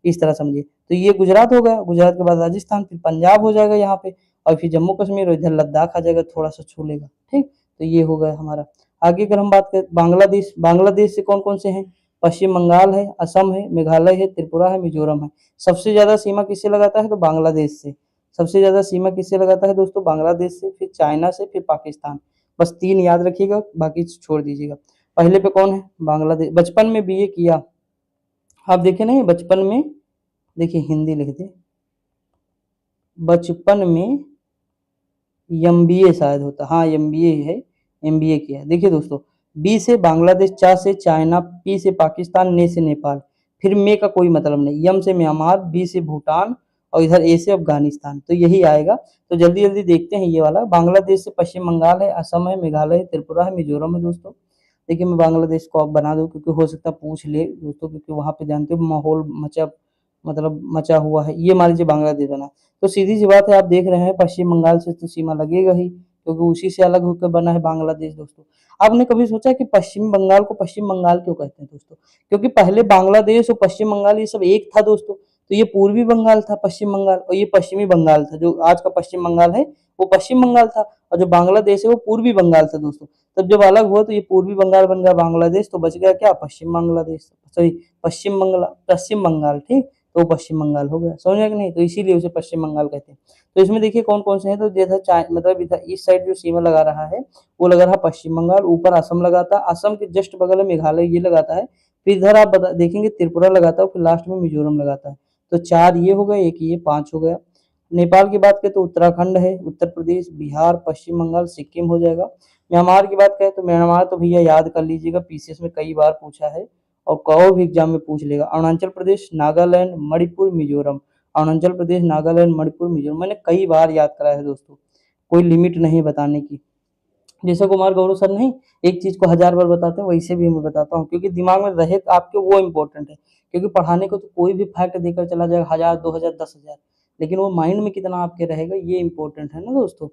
इस तरह समझिए। तो ये गुजरात हो गया, गुजरात के बाद राजस्थान, फिर पंजाब हो जाएगा यहाँ पे, और फिर जम्मू कश्मीर और इधर लद्दाख आ जाएगा, थोड़ा-सा छू लेगा, ठीक? तो ये हो गया हमारा। आगे अगर हम बात करें बांग्लादेश, बांग्लादेश से कौन-कौन से हैं? पश्चिम बंगाल है, असम है, मेघालय है, त्रिपुरा है, मिज़ोरम है। सबसे ज़्यादा सीमा किससे लगाता है? तो बांग्लादेश से। सबसे ज़्यादा सीमा किससे लगाता है दोस्तों? बांग्लादेश से, फिर चाइना से, फिर पाकिस्तान। बस 3 याद रखिएगा, बाकी छोड़ दीजिएगा। पहले पे कौन है? बांग्लादेश। बचपन में बीए किया, आप देखे नहीं बचपन में, देखिए हिंदी लिख दें, बचपन में एमबीए शायद होता, हाँ एमबीए है, एमबीए किया है। देखिए दोस्तों, बी से बांग्लादेश, चा से चाइना, पी से पाकिस्तान, ने से नेपाल, फिर में का कोई मतलब नहीं, यम से म्यांमार, बी से भूटान, और इधर ए से अफगानिस्तान, तो यही आएगा। तो जल्दी जल्दी देखते हैं ये वाला। बांग्लादेश से पश्चिम बंगाल है, असम है, मेघालय है, त्रिपुरा है, मिजोरम है दोस्तों। देखिए मैं बांग्लादेश को अब बना दूं क्योंकि हो सकता है पूछ ले दोस्तों, क्योंकि वहाँ पे जानते हो माहौल मचा हुआ है। ये मान लीजिए बांग्लादेश बना, तो सीधी सी बात है, आप देख रहे हैं पश्चिम बंगाल से तो सीमा लगेगा ही, क्योंकि उसी से अलग होकर बना है बांग्लादेश दोस्तों। आपने कभी सोचा कि पश्चिम बंगाल को पश्चिम बंगाल क्यों कहते हैं दोस्तों? क्योंकि पहले बांग्लादेश और पश्चिम बंगाल ये सब एक था दोस्तों। तो ये पूर्वी बंगाल था पश्चिम बंगाल, और ये पश्चिमी बंगाल था, जो आज का पश्चिम बंगाल है वो पश्चिम बंगाल था, और जो बांग्लादेश है वो पूर्वी बंगाल था दोस्तों। तब जब अलग हुआ तो ये पूर्वी बंगाल बन गया बांग्लादेश, तो बच गया क्या? पश्चिम बांग्लादेश, सॉरी पश्चिम बंगाल, ठीक? तो वो पश्चिम बंगाल हो गया। समझ में कि नहीं? तो इसीलिए उसे पश्चिम बंगाल कहते हैं। तो इसमें देखिए कौन-कौन से हैं, तो जैसा मतलब इधर इस साइड जो सीमा लगा रहा है, वो लगा रहा पश्चिम बंगाल, ऊपर असम लगाता है, असम के जस्ट बगल में मेघालय ये लगाता है, फिर इधर आप बता देखेंगे त्रिपुरा लगाता है, फिर लास्ट में मिजोरम लगाता है। तो 4 ये हो गए, 1 ये 5 हो गया। नेपाल की बात करें तो उत्तराखंड है, उत्तर प्रदेश, बिहार, पश्चिम बंगाल, सिक्किम हो जाएगा। म्यांमार की बात करें तो म्यांमार तो भैया याद कर लीजिएगा, पीसीएस में कई बार पूछा है और कहो भी एग्जाम में पूछ लेगा। अरुणाचल प्रदेश, नागालैंड, मणिपुर, मिजोरम। अरुणाचल प्रदेश, नागालैंड, मणिपुर, मिजोरम मैंने कई बार याद कराया है दोस्तों, कोई लिमिट नहीं बताने की। जैसे कुमार गौरव सर नहीं एक चीज को 1000 बार बताते हैं, वैसे भी मैं बताता हूँ, क्योंकि दिमाग में रहे आपके वो इम्पोर्टेंट है। क्योंकि पढ़ाने को तो कोई भी फैक्ट देकर चला जाएगा 1000, 2000, 10,000, लेकिन वो माइंड में कितना आपके रहेगा ये इम्पोर्टेंट है ना दोस्तों।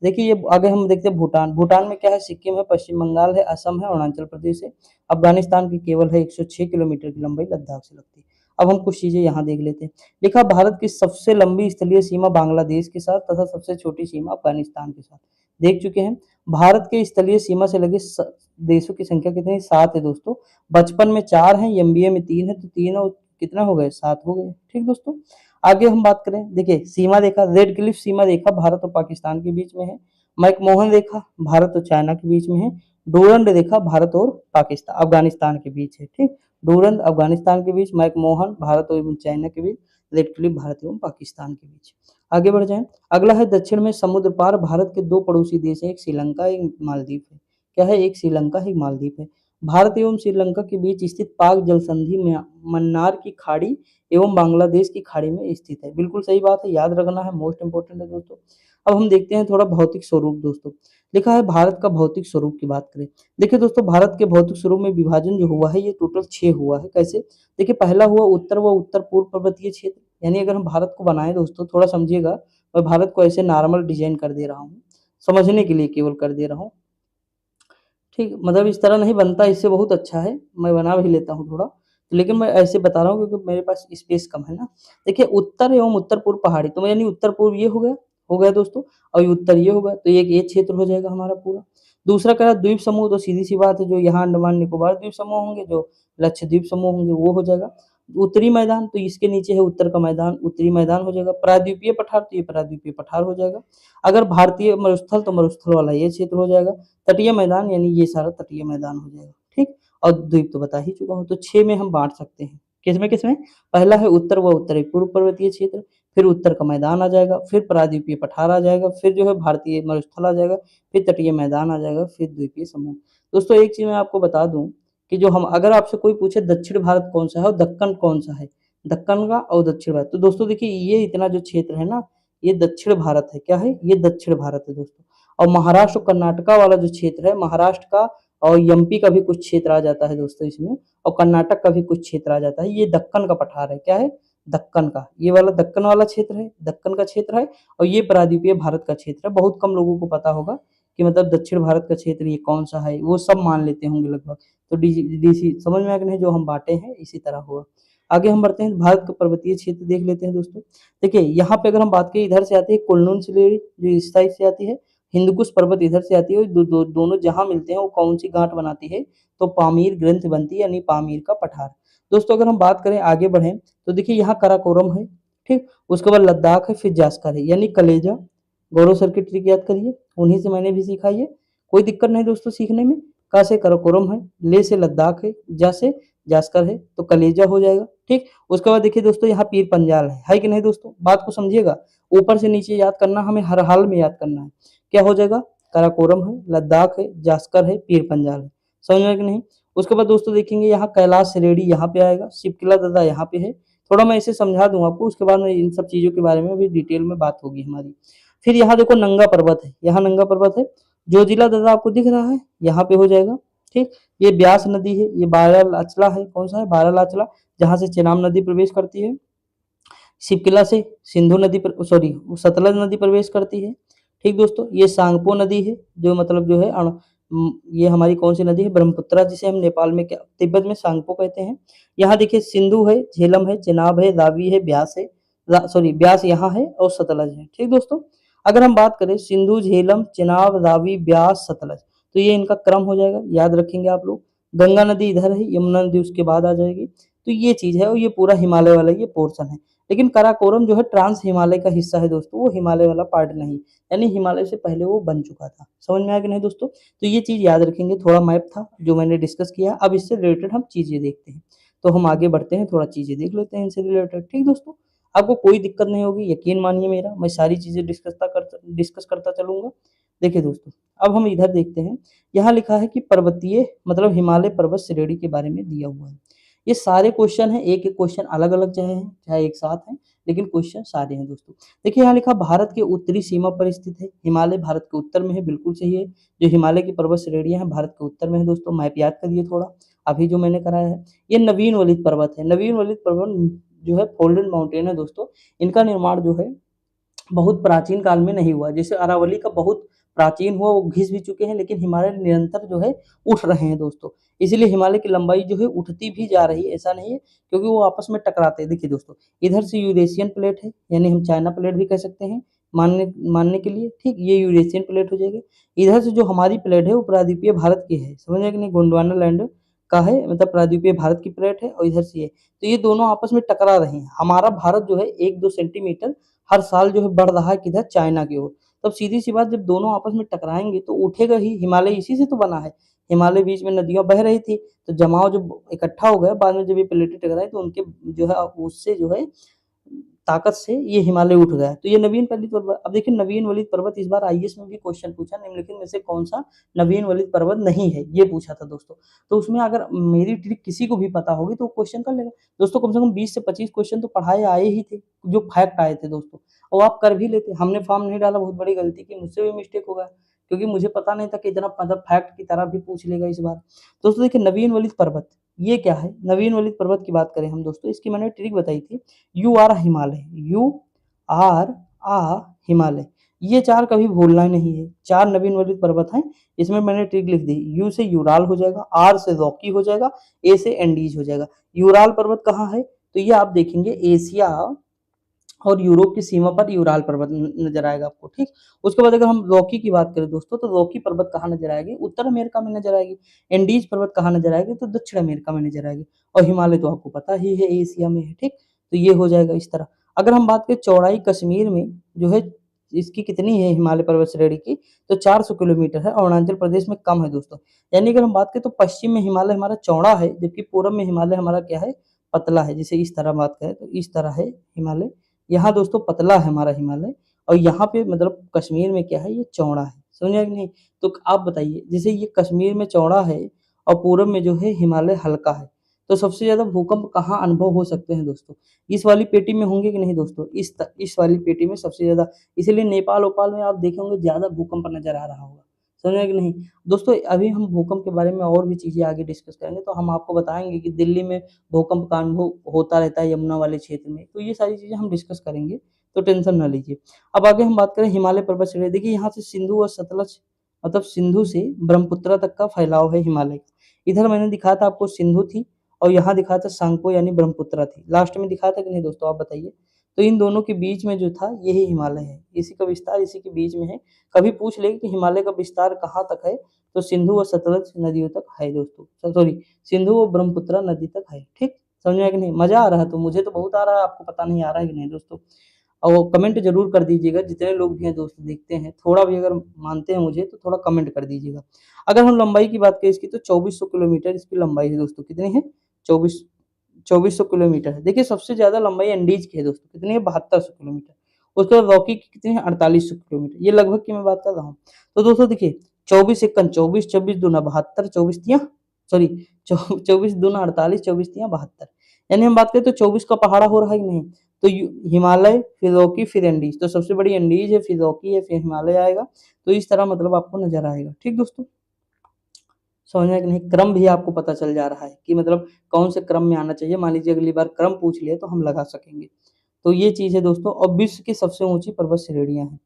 देखिए ये आगे हम देखते हैं भूटान। भूटान में क्या है, सिक्किम है, पश्चिम बंगाल है, असम है, अरुणाचल प्रदेश है। अफगानिस्तान की केवल है 106 किलोमीटर की लंबाई लद्दाख से लगती है। अब हम कुछ चीजें यहाँ देख लेते हैं। लिखा भारत की सबसे लंबी स्थलीय सीमा बांग्लादेश के साथ तथा सबसे छोटी सीमा अफगानिस्तान के साथ देख चुके हैं। भारत के स्थलीय सीमा से लगे देशों की संख्या कितनी, 7 है दोस्तों। बचपन में 4 है, एमबीए में 3 है, तो 3 और कितना हो गए, 7 हो गए। ठीक दोस्तों, आगे हम बात करें, देखिए सीमा देखा, रेड क्लिफ सीमा देखा, भारत और पाकिस्तान के बीच में है। मैकमोहन देखा, भारत और चाइना के बीच में है। डोरंड देखा, भारत और पाकिस्तान अफगानिस्तान के बीच है। ठीक, डोरंड अफगानिस्तान के बीच, मैकमोहन भारत और चाइना के बीच, रेड क्लिफ भारत एवं पाकिस्तान के बीच। आगे बढ़ जाएं, अगला है दक्षिण में समुद्र पार भारत के 2 पड़ोसी देश हैं, एक श्रीलंका एक मालदीव है। क्या है, एक श्रीलंका एक मालदीव है। भारत एवं श्रीलंका के बीच स्थित पाक जल संधि में मन्नार की खाड़ी एवं बांग्लादेश की खाड़ी में स्थित है। बिल्कुल सही बात है, याद रखना है, मोस्ट इंपोर्टेंट है दोस्तों। अब हम देखते हैं थोड़ा भौतिक स्वरूप दोस्तों। लिखा है भारत का भौतिक स्वरूप की बात करें। देखिए दोस्तों, भारत के भौतिक स्वरूप में विभाजन जो हुआ है ये टोटल 6 हुआ है। कैसे, देखिए पहला हुआ उत्तर व उत्तर पूर्व पर्वतीय क्षेत्र, यानी अगर हम भारत को बनाए दोस्तों, थोड़ा समझिएगा, मैं भारत को ऐसे नॉर्मल डिजाइन कर दे रहा हूँ, समझने के लिए केवल कर दे रहा हूँ। ठीक, मतलब इस तरह नहीं बनता, इससे बहुत अच्छा है, मैं बना भी लेता हूँ थोड़ा, लेकिन मैं ऐसे बता रहा हूँ क्योंकि मेरे पास स्पेस कम है ना। देखिए उत्तर एवं उत्तर पूर्व पहाड़ी, तो यानी उत्तर पूर्व ये हो गया दोस्तों, और ये उत्तर ये होगा, तो ये क्षेत्र हो जाएगा हमारा पूरा। दूसरा कह रहा द्वीप समूह, तो सीधी सी बात है, जो यहाँ अंडमान निकोबार द्वीप समूह होंगे, जो लक्षद्वीप समूह होंगे, वो हो जाएगा। उत्तरी मैदान, तो इसके नीचे है उत्तर का मैदान, उत्तरी मैदान हो जाएगा। प्रायद्वीपीय पठार, तो ये प्रायद्वीपीय पठार हो जाएगा। अगर भारतीय मरुस्थल, तो मरुस्थल वाला ये क्षेत्र हो जाएगा। तटीय मैदान, यानी ये सारा तटीय मैदान हो जाएगा। ठीक, और द्वीप तो बता ही चुका हूँ, तो 6 में हम बांट सकते हैं। किसमें किसमें, पहला है उत्तर व उत्तरी पूर्व पर्वतीय क्षेत्र, फिर उत्तर का मैदान आ जाएगा, फिर प्रायद्वीपीय पठार आ जाएगा, फिर जो है भारतीय मरुस्थल आ जाएगा, फिर तटीय मैदान आ जाएगा, फिर द्वीपीय समूह। दोस्तों एक चीज मैं आपको बता दूं कि जो हम अगर आपसे कोई पूछे दक्षिण भारत कौन सा है और दक्कन कौन सा है, दक्कन का और दक्षिण भारत, तो दोस्तों देखिए ये इतना जो क्षेत्र है ना, ये दक्षिण भारत है। क्या है, ये दक्षिण भारत है दोस्तों। और महाराष्ट्र कर्नाटका वाला जो क्षेत्र है, महाराष्ट्र का और एमपी का भी कुछ क्षेत्र आ जाता है दोस्तों इसमें, और कर्नाटक का भी कुछ क्षेत्र आ जाता है। ये दक्कन का पठार है। क्या है, दक्कन का, ये वाला दक्कन वाला क्षेत्र है, दक्कन का क्षेत्र है। और ये प्रायद्वीपीय भारत का क्षेत्र है। बहुत कम लोगों को पता होगा कि मतलब दक्षिण भारत का क्षेत्र ये कौन सा है, वो सब मान लेते होंगे लगभग। तो डीसी समझ में आ गया नहीं, जो हम बांटे हैं इसी तरह हुआ। आगे हम बढ़ते हैं, भारत का पर्वतीय क्षेत्र देख लेते हैं दोस्तों। देखिए यहाँ पे अगर हम बात करें, इधर से आती है कुल्लू सिलेरी, जो इस साइड से आती है, हिंदकुश पर्वत इधर से आती है, दोनों जहां मिलते हैं वो कौन सी गांठ बनाती है, तो पामीर ग्रंथ बनती है, यानी पामीर का पठार। दोस्तों अगर हम बात करें आगे बढ़े, तो देखिए यहाँ काराकोरम है। ठीक, उसके बाद लद्दाख है, फिर जास्कर है, यानी कलेजा। गौरव सर की ट्रिक याद करिए, उन्हीं से मैंने भी सीखा ये, कोई दिक्कत नहीं दोस्तों सीखने में। का से काराकोरम है, ले से लद्दाख है, जा से जास्कर है, तो कलेजा हो जाएगा। ठीक, उसके बाद देखिए दोस्तों यहाँ पीर पंजाल है कि नहीं दोस्तों, बात को समझिएगा, ऊपर से नीचे याद करना, हमें हर हाल में याद करना है। क्या हो जाएगा, काराकोरम है, लद्दाख है, जास्कर है, पीर पंजाल है। समझ में कि नहीं। उसके बाद दोस्तों देखेंगे यहाँ कैलाश श्रेणी यहाँ पे आएगा, शिवकिला दादा यहाँ पे है। थोड़ा मैं इसे समझा दूं आपको, उसके बाद में इन सब चीजों के बारे में भी डिटेल में बात होगी हमारी। फिर यहाँ देखो नंगा पर्वत है, यहाँ नंगा पर्वत है। जो जिला दादा आपको दिख रहा है यहाँ पे हो जाएगा। ठीक, ये ब्यास नदी है, ये बारालाचला है, कौन सा है, बारालाचला, जहां से चेनाब नदी प्रवेश करती है। शिवकिला से सिंधु नदी पर, सॉरी सतलज नदी प्रवेश करती है। ठीक दोस्तों, ये सांगपो नदी है, जो मतलब जो है ये हमारी कौन सी नदी है, ब्रह्मपुत्रा, जिसे हम नेपाल में क्या तिब्बत में सांगपो कहते हैं। यहाँ देखिए सिंधु है, झेलम है, चेनाब है, रावी है, ब्यास है, सॉरी ब्यास यहाँ है और सतलज है। ठीक दोस्तों, अगर हम बात करें सिंधु, झेलम, चेनाब, रावी, ब्यास, सतलज, तो ये इनका क्रम हो जाएगा, याद रखेंगे आप लोग। गंगा नदी इधर है, यमुना नदी उसके बाद आ जाएगी। तो ये चीज़ है और ये पूरा हिमालय वाला ये पोर्शन है। लेकिन काराकोरम जो है ट्रांस हिमालय का हिस्सा है दोस्तों, वो हिमालय वाला पार्ट नहीं, यानी हिमालय से पहले वो बन चुका था। समझ में आया कि नहीं दोस्तों? तो ये चीज़ याद रखेंगे, थोड़ा मैप था जो मैंने डिस्कस किया। अब इससे रिलेटेड हम चीज़ें देखते हैं। तो हम आगे बढ़ते हैं, थोड़ा चीज़ें देख लेते हैं इनसे रिलेटेड। ठीक दोस्तों? आपको कोई दिक्कत नहीं होगी, यकीन मानिए मेरा, मैं सारी चीज़ें डिस्कस करता चलूँगा। देखिए दोस्तों, अब हम इधर देखते हैं, यहाँ लिखा है कि पर्वतीय मतलब हिमालय पर्वत श्रेणी के बारे में दिया हुआ है। ये सारे क्वेश्चन हैं, एक-एक क्वेश्चन अलग-अलग चाहे एक साथ हैं, लेकिन क्वेश्चन सारे हैं दोस्तों। देखिए यहाँ लिखा भारत के उत्तरी सीमा पर स्थित है, हिमालय भारत के उत्तर में है, बिल्कुल सही है। जो हिमालय की पर्वत श्रेणियाँ हैं भारत के उत्तर में है दोस्तों, मैप याद करिए थोड़ा, अभी जो मैंने कराया है। ये नवीन वलित पर्वत है, नवीन वलित पर्वत जो है फोल्डेड माउंटेन है दोस्तों, इनका निर्माण जो है बहुत प्राचीन काल में नहीं हुआ। जैसे अरावली का बहुत प्राचीन हुआ, वो घिस भी चुके हैं, लेकिन हिमालय निरंतर जो है उठ रहे हैं दोस्तों। इसीलिए हिमालय की लंबाई जो है उठती भी जा रही है, ऐसा नहीं है, क्योंकि वो आपस में टकराते हैं। देखिए दोस्तों, इधर से यूरेशियन प्लेट है, यानी हम चाइना प्लेट भी कह सकते हैं मानने मानने के लिए, ठीक, ये यूरेशियन प्लेट हो जाएगी। इधर से जो हमारी प्लेट है वो प्रायद्वीपीय भारत की है, समझ रहे हैं कि नहीं, गोंडवाना लैंड का है, मतलब प्रायद्वीपीय भारत की प्लेट है और इधर से ये, तो ये दोनों आपस में टकरा रहे हैं। हमारा भारत जो है 1-2 सेंटीमीटर हर साल जो है बढ़ रहा है किधर, चाइना की ओर। तब सीधी-सी बात, जब दोनों आपस में टकराएँगे तो उठेगा ही, हिमालय इसी से तो बना है। हिमालय बीच में नदियाँ बह रही थी, तो जमाव जब इकट्ठा हो गया, बाद में जब ये प्लेटें टकराई तो उनके जो है उससे जो है ताकत से ये हिमालय उठ गया। तो ये नवीन वलित पर्वत, अब देखिए नवीन वलित पर्वत इस बार आईएएस में भी क्वेश्चन पूछा, निम्नलिखित में से कौन-सा नवीन वलित पर्वत नहीं है, ये पूछा था दोस्तों। तो उसमें अगर मेरी ट्रिक किसी को भी पता होगी तो वो क्वेश्चन कर लेगा। दोस्तों कम से कम 20 से 25 क्वेश्चन तो पढ़ाए आए ही थे, जो फैक्ट आए थे दोस्तों, और आप कर भी लेते। हमने फॉर्म नहीं डाला, बहुत बड़ी गलती की, मुझसे भी मिस्टेक हो गया, क्योंकि मुझे पता नहीं था कि इतना मतलब फैक्ट की तरह भी पूछ लेगा इस बार। दोस्तों देखिए नवीन वलित पर्वत, ये क्या है? नवीन वलित पर्वत की बात करें हम दोस्तों, इसकी मैंने ट्रिक बताई थी, you are Himalaya, you are uh Himalaya, ये 4 कभी भूलना नहीं है। 4 नवीन वलित पर्वत हैं, इसमें मैंने ट्रिक लिख दी, यू से यूराल हो जाएगा, आर से रॉकी हो जाएगा, ए से एंडीज हो जाएगा। यूराल पर्वत कहाँ है? तो ये आप देखेंगे एशिया और यूरोप की सीमा पर यूराल पर्वत नजर आएगा आपको, ठीक। उसके बाद अगर हम रॉकी की बात करें दोस्तों, तो रॉकी पर्वत कहाँ नजर आएगी? उत्तर अमेरिका में नजर आएगी। एंडीज पर्वत कहाँ नजर आएगी? तो दक्षिण अमेरिका में नजर आएगी। और हिमालय तो आपको पता ही है एशिया में है, ठीक। तो ये हो जाएगा इस तरह। अगर हम बात करें चौड़ाई, कश्मीर में जो है इसकी कितनी है हिमालय पर्वत श्रेणी की, तो 400 किलोमीटर है, और अरुणाचल प्रदेश में कम है दोस्तों। यानी अगर हम बात करें तो पश्चिम में हिमालय हमारा चौड़ा है, जबकि पूर्व में हिमालय हमारा क्या है? पतला है। जैसे इस तरह बात करें तो इस तरह है हिमालय, यहाँ दोस्तों पतला है हमारा हिमालय, और यहाँ पे मतलब कश्मीर में क्या है? ये चौड़ा है। समझ आया कि नहीं? तो आप बताइए, जैसे ये कश्मीर में चौड़ा है और पूरब में जो है हिमालय हल्का है, तो सबसे ज़्यादा भूकंप कहाँ अनुभव हो सकते हैं दोस्तों? इस वाली पेटी में होंगे कि नहीं दोस्तों? इस वाली पेटी में सबसे ज़्यादा, इसीलिए नेपाल-वेपाल में आप देखेंगे ज़्यादा भूकंप नज़र आ रहा होगा। समझ आया कि नहीं? दोस्तों अभी हम भूकंप के बारे में और भी चीज़ें आगे डिस्कस करेंगे, तो हम आपको बताएँगे कि दिल्ली में भूकंप का अनुभव होता रहता है यमुना वाले क्षेत्र में, तो ये सारी चीज़ें हम डिस्कस करेंगे, तो टेंशन ना लीजिए। अब आगे हम बात करें हिमालय पर्वत श्रेणी, देखिए यहाँ से सिंधु और सतलज, मतलब सिंधु से ब्रह्मपुत्रा तक का फैलाव है हिमालय का। इधर मैंने दिखाया था आपको सिंधु थी, और यहाँ दिखाया था सांगपो यानी ब्रह्मपुत्रा थी। लास्ट में दिखाया था कि नहीं दोस्तों, आप बताइए? तो इन दोनों के बीच में जो था यही हिमालय है, इसी का विस्तार इसी के बीच में है। कभी पूछ लेगा कि हिमालय का विस्तार कहाँ तक है, तो सिंधु और सतलज नदियों तक है दोस्तों, सॉरी सिंधु और ब्रह्मपुत्रा नदी तक है, ठीक। समझ में आया कि नहीं? मज़ा आ रहा है? तो मुझे तो बहुत आ रहा है, आपको पता नहीं आ रहा है कि नहीं दोस्तों? और कमेंट ज़रूर कर दीजिएगा, जितने लोग भी हैं दोस्त देखते हैं, थोड़ा भी अगर मानते हैं मुझे तो थोड़ा कमेंट कर दीजिएगा। अगर हम लंबाई की बात करें इसकी, तो 2400 किलोमीटर इसकी लंबाई है दोस्तों, कितनी है? 24 2400 किलोमीटर है। देखिए सबसे ज़्यादा लंबाई एंडीज की है दोस्तों, कितनी है? 7200 किलोमीटर। उसके बाद रॉकी की कितनी है? 4800 किलोमीटर। ये लगभग की मैं बात कर रहा हूँ। तो दोस्तों देखिए 24 एकम 24, 24 दूना 72, 24 तियाँ सॉरी 24 दूना 48, 24 तियाँ 72। यानी हम बात करें तो 24 का पहाड़ा हो रहा है कि नहीं? तो हिमालय, फिर रॉकी, फिर एंडीज। तो सबसे बड़ी एंडीज है, फिर रॉकी है, फिर हिमालय आएगा। तो इस तरह मतलब आपको नजर आएगा, ठीक दोस्तों। समझ में आया कि नहीं? क्रम भी आपको पता चल जा रहा है कि मतलब कौन से क्रम में आना चाहिए। मान लीजिए अगली बार क्रम पूछ लिया तो हम लगा सकेंगे। तो ये चीज़ है दोस्तों, और विश्व की सबसे ऊँची पर्वत श्रेणियाँ हैं।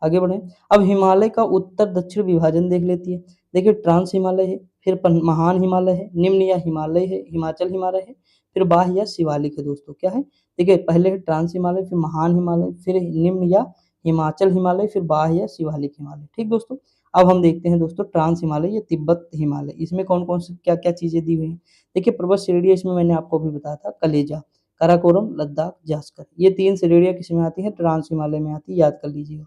आगे बढ़ें। अब हिमालय का उत्तर-दक्षिण विभाजन देख लेती है। देखिए ट्रांस हिमालय है, फिर पन महान हिमालय है, निम्न या हिमालय है, हिमाचल हिमालय है, फिर बाह्य या शिवालिक है दोस्तों। क्या है? देखिए पहले है ट्रांस हिमालय, फिर महान हिमालय, फिर निम्न या हिमाचल हिमालय, फिर बाह्य या शिवालिक हिमालय। ठीक दोस्तों? अब हम देखते हैं दोस्तों ट्रांस हिमालय या तिब्बत हिमालय, इसमें कौन-कौन से क्या-क्या चीज़ें दी हुई हैं। देखिए पर्वत श्रेणी है, इसमें मैंने आपको अभी बताया था कलेजा, काराकोरम, लद्दाख, जास्कर, ये 3 श्रेणियाँ किसमें आती हैं? ट्रांस हिमालय में आती है, याद कर लीजिएगा।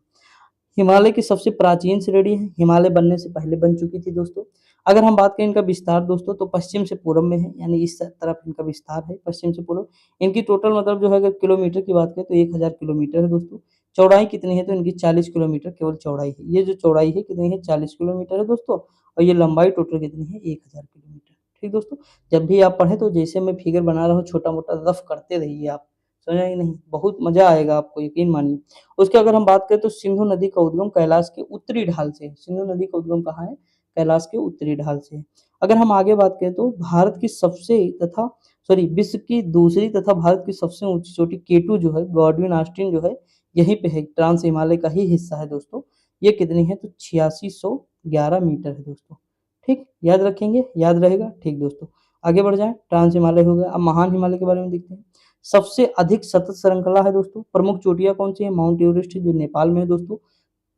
हिमालय की सबसे प्राचीन श्रेणी है, हिमालय बनने से पहले बन चुकी थी दोस्तों। अगर हम बात करें इनका विस्तार दोस्तों तो पश्चिम से पूर्व में है, यानी इस तरफ इनका विस्तार है पश्चिम से पूर्व। इनकी टोटल मतलब जो है अगर किलोमीटर की बात करें तो 1000 किलोमीटर है दोस्तों। चौड़ाई कितनी है? तो इनकी 40 किलोमीटर केवल चौड़ाई है। ये जो चौड़ाई है कितनी है? 40 किलोमीटर है दोस्तों, और ये लंबाई टोटल कितनी है? 1000 किलोमीटर। ठीक दोस्तों, जब भी आप पढ़ें तो जैसे मैं फिगर बना रहा हूँ छोटा-मोटा रफ करते रहिए आप, समझ आई नहीं? बहुत मज़ा आएगा आपको, यकीन मानिए। उसकी अगर हम बात करें तो सिंधु नदी का उद्गम कैलाश के उत्तरी ढाल से है। सिंधु नदी का उद्गम कहाँ है? कैलाश के उत्तरी ढाल से है। अगर हम आगे बात करें तो भारत की सबसे तथा सॉरी विश्व की दूसरी तथा भारत की सबसे ऊँची चोटी केटू जो है, गॉडविन ऑस्टिन जो है, यहीं पे है, ट्रांस हिमालय का ही हिस्सा है दोस्तों। ये कितनी है? तो 8611 मीटर है दोस्तों। ठीक, याद रखेंगे? याद रहेगा? ठीक दोस्तों। आगे बढ़ जाएँ, ट्रांस हिमालय हो गया। अब महान हिमालय के बारे में देखते हैं। सबसे अधिक सतत श्रृंखला है दोस्तों। प्रमुख चोटियाँ कौन-सी हैं? माउंट एवरेस्ट है जो नेपाल में है दोस्तों।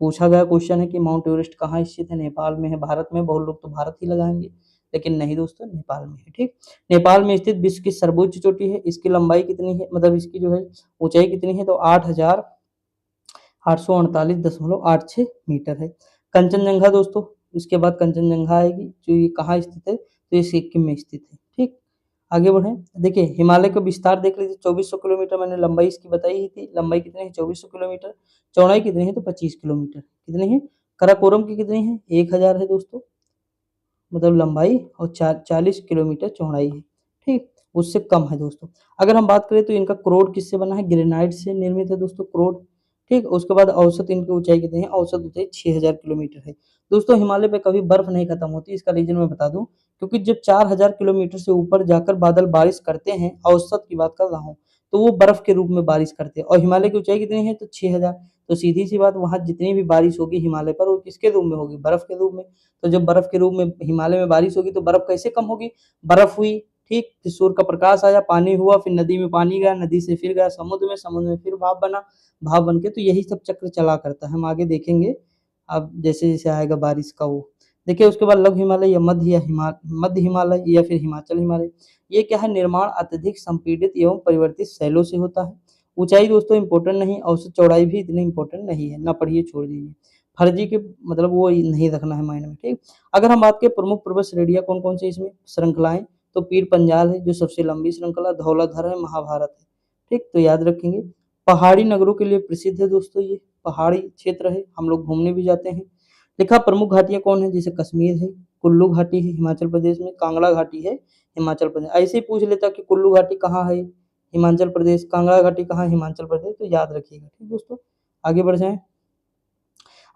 पूछा गया क्वेश्चन है कि माउंट एवरेस्ट कहाँ स्थित है? नेपाल में है, भारत में। बहुत लोग तो भारत ही लगाएँगे, लेकिन नहीं दोस्तों, नेपाल में है, ठीक। नेपाल में स्थित विश्व की सर्वोच्च चोटी है। इसकी लंबाई कितनी है? मतलब इसकी जो है ऊँचाई कितनी है? तो 8,848.86 मीटर है। कंचनजंगा दोस्तों, इसके बाद कंचनजंगा आएगी, जो ये कहाँ स्थित है? तो ये सिक्किम में स्थित है, ठीक। आगे बढ़ें, देखिए हिमालय का विस्तार देख लीजिए, 2400 किलोमीटर, मैंने लंबाई इसकी बताई ही थी। लंबाई कितनी है? 2400 किलोमीटर। चौड़ाई कितनी है? तो 25 किलोमीटर। कितनी है? काराकोरम की कितनी है? 1000 है दोस्तों, मतलब लंबाई, और 40 किलोमीटर चौड़ाई है, ठीक। उससे कम है दोस्तों। अगर हम बात करें तो इनका क्रोड किससे बना है? ग्रेनाइट से निर्मित है दोस्तों, क्रोड, ठीक। उसके बाद औसत इनकी ऊंचाई कितनी है? औसत ऊंचाई 6000 किलोमीटर है दोस्तों। हिमालय पे कभी बर्फ नहीं खत्म होती, इसका रीजन मैं बता दूं, क्योंकि जब 4000 किलोमीटर से ऊपर जाकर बादल बारिश करते हैं, औसत की बात कर रहा हूँ, तो वो बर्फ के रूप में बारिश करते हैं। और हिमालय की ऊंचाई कितनी है? तो 6000। तो सीधी सी बात, वहां जितनी भी बारिश होगी हिमालय पर, वो किसके रूप में होगी? बर्फ के रूप में। तो जब बर्फ के रूप में हिमालय में बारिश होगी तो बर्फ कैसे कम होगी? बर्फ हुई, ठीक, फिर सूर्य का प्रकाश आया, पानी हुआ, फिर नदी में पानी गया, नदी से फिर गया समुद्र में, समुद्र में फिर भाप बना, भाप बन के, तो यही सब चक्र चला करता है। हम आगे देखेंगे अब जैसे जैसे आएगा बारिश का वो। देखिए उसके बाद लघु हिमालय या मध्य हिमालय या फिर हिमाचल हिमालय, ये क्या है? निर्माण अत्यधिक संपीड़ित एवं परिवर्तित शैलों से होता है। ऊंचाई दोस्तों इंपॉर्टेंट नहीं, औसत चौड़ाई भी इतनी इंपॉर्टेंट नहीं है, ना पढ़िए, छोड़ दीजिए। फर्जी के मतलब वो नहीं रखना है माइंड में, ठीक। अगर हम बात करें प्रमुख पर्वत श्रेणियां कौन कौन सी इसमें श्रृंखलाएं, तो पीर पंजाल है जो सबसे लंबी श्रृंखला, धौलाधर है, महाभारत है, ठीक। तो याद रखेंगे। पहाड़ी नगरों के लिए प्रसिद्ध है दोस्तों, ये पहाड़ी क्षेत्र है, हम लोग घूमने भी जाते हैं। देखा प्रमुख घाटियां कौन है? जैसे कश्मीर है, कुल्लू घाटी है हिमाचल प्रदेश में, कांगड़ा घाटी है हिमाचल प्रदेश। ऐसे ही पूछ लेता कि कुल्लू घाटी कहाँ है? हिमाचल प्रदेश। कांगड़ा घाटी कहाँ है? हिमाचल प्रदेश। तो याद रखिएगा, ठीक दोस्तों। आगे बढ़ जाएं।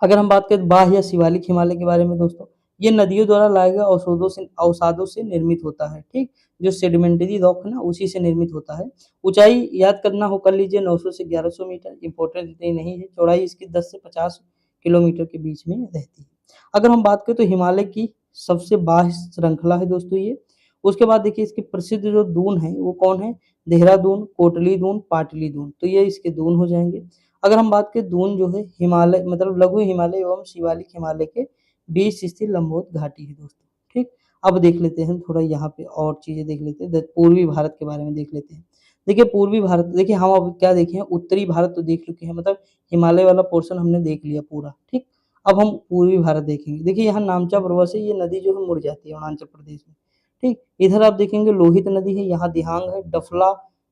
अगर हम बात करें बाह्य या शिवालिक हिमालय के बारे में दोस्तों, ये नदियों द्वारा लाए गए अवसादों से निर्मित होता है, ठीक। जो सेडिमेंटरी रॉक है ना, उसी से निर्मित होता है। ऊंचाई याद करना हो कर लीजिए, 900 से 1100 मीटर, इंपॉर्टेंट इतनी नहीं है। चौड़ाई इसकी 10 से 50 किलोमीटर के बीच में रहती है। अगर हम बात करें तो हिमालय की सबसे बाह्य श्रृंखला है दोस्तों ये। उसके बाद देखिए इसके प्रसिद्ध जो दून है वो कौन है? देहरादून, कोटली दून, पाटली दून, तो ये इसके दून हो जाएंगे। अगर हम बात करें दून जो है हिमालय मतलब लघु हिमालय एवं शिवालिक हिमालय के बीच स्थित लंबोत घाटी है दोस्तों, ठीक। अब देख लेते हैं थोड़ा यहाँ पे और चीजें देख लेते हैं, पूर्वी भारत के बारे में देख लेते हैं। देखिए पूर्वी भारत, देखिए हम अब क्या देखे हैं, उत्तरी भारत तो देख चुके हैं, मतलब हिमालय वाला पोर्शन हमने देख लिया पूरा, ठीक। अब हम पूर्वी भारत देखेंगे। देखिए यहाँ नामचा पर्वत से ये नदी जो है मुड़ जाती है अरुणाचल प्रदेश में, ठीक। इधर आप देखेंगे लोहित नदी है, यहाँ दिहांग है, डफला,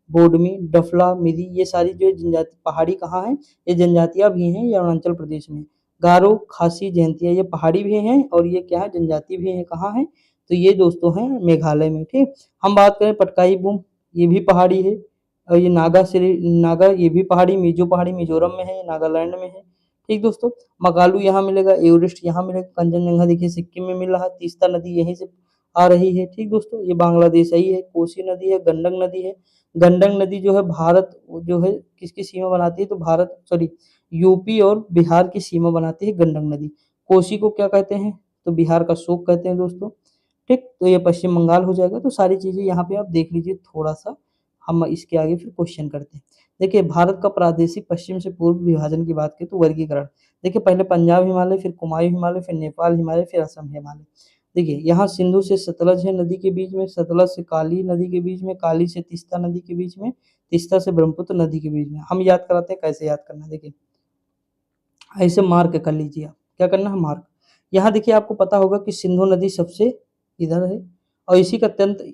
बोडमी, डफला, मिरी, ये सारी जो जनजाति पहाड़ी कहाँ है? ये जनजातियां भी हैं, ये अरुणाचल प्रदेश में। गारो, खासी, जयंतिया, ये पहाड़ी भी हैं और ये क्या है? जनजाति भी है। कहाँ है? तो ये दोस्तों हैं मेघालय में, ठीक। हम बात करें पटकाई बूम, ये भी पहाड़ी है। और ये नागा, ये भी पहाड़ी, मिजो पहाड़ी मिजोरम में है, ये नागालैंड में है, ठीक दोस्तों। मकालू यहाँ मिलेगा, एवरेस्ट यहाँ मिलेगा, कंचनजंगा देखिए सिक्किम में मिल रहा है, तीस्ता नदी यहीं से आ रही है, ठीक दोस्तों। ये बांग्लादेश ही है, कोसी नदी है, गंडक नदी है। गंडक नदी जो है भारत जो है किसकी सीमा बनाती है? तो भारत सॉरी यूपी और बिहार की सीमा बनाती है गंडक नदी। कोसी को क्या कहते हैं? तो बिहार का शोक कहते हैं दोस्तों, ठीक। तो ये पश्चिम बंगाल हो जाएगा। तो सारी चीजें यहाँ पे आप देख लीजिए थोड़ा सा, हम इसके आगे फिर क्वेश्चन करते हैं। देखिए भारत का प्रादेशिक पश्चिम से पूर्व विभाजन की बात करें तो वर्गीकरण, देखिए पहले पंजाब हिमालय, फिर कुमायूं हिमालय, फिर नेपाल हिमालय, फिर असम हिमालय। देखिए यहाँ सिंधु से सतलज है नदी के बीच में, सतलज से काली नदी के बीच में, काली से तीस्ता नदी के बीच में, तीस्ता से ब्रह्मपुत्र नदी के बीच में। हम याद कराते हैं कैसे याद करना है, देखिए ऐसे मार्क कर लीजिए आप, क्या करना है मार्क। यहाँ देखिए आपको पता होगा कि सिंधु नदी सबसे इधर है और इसी का तंत्र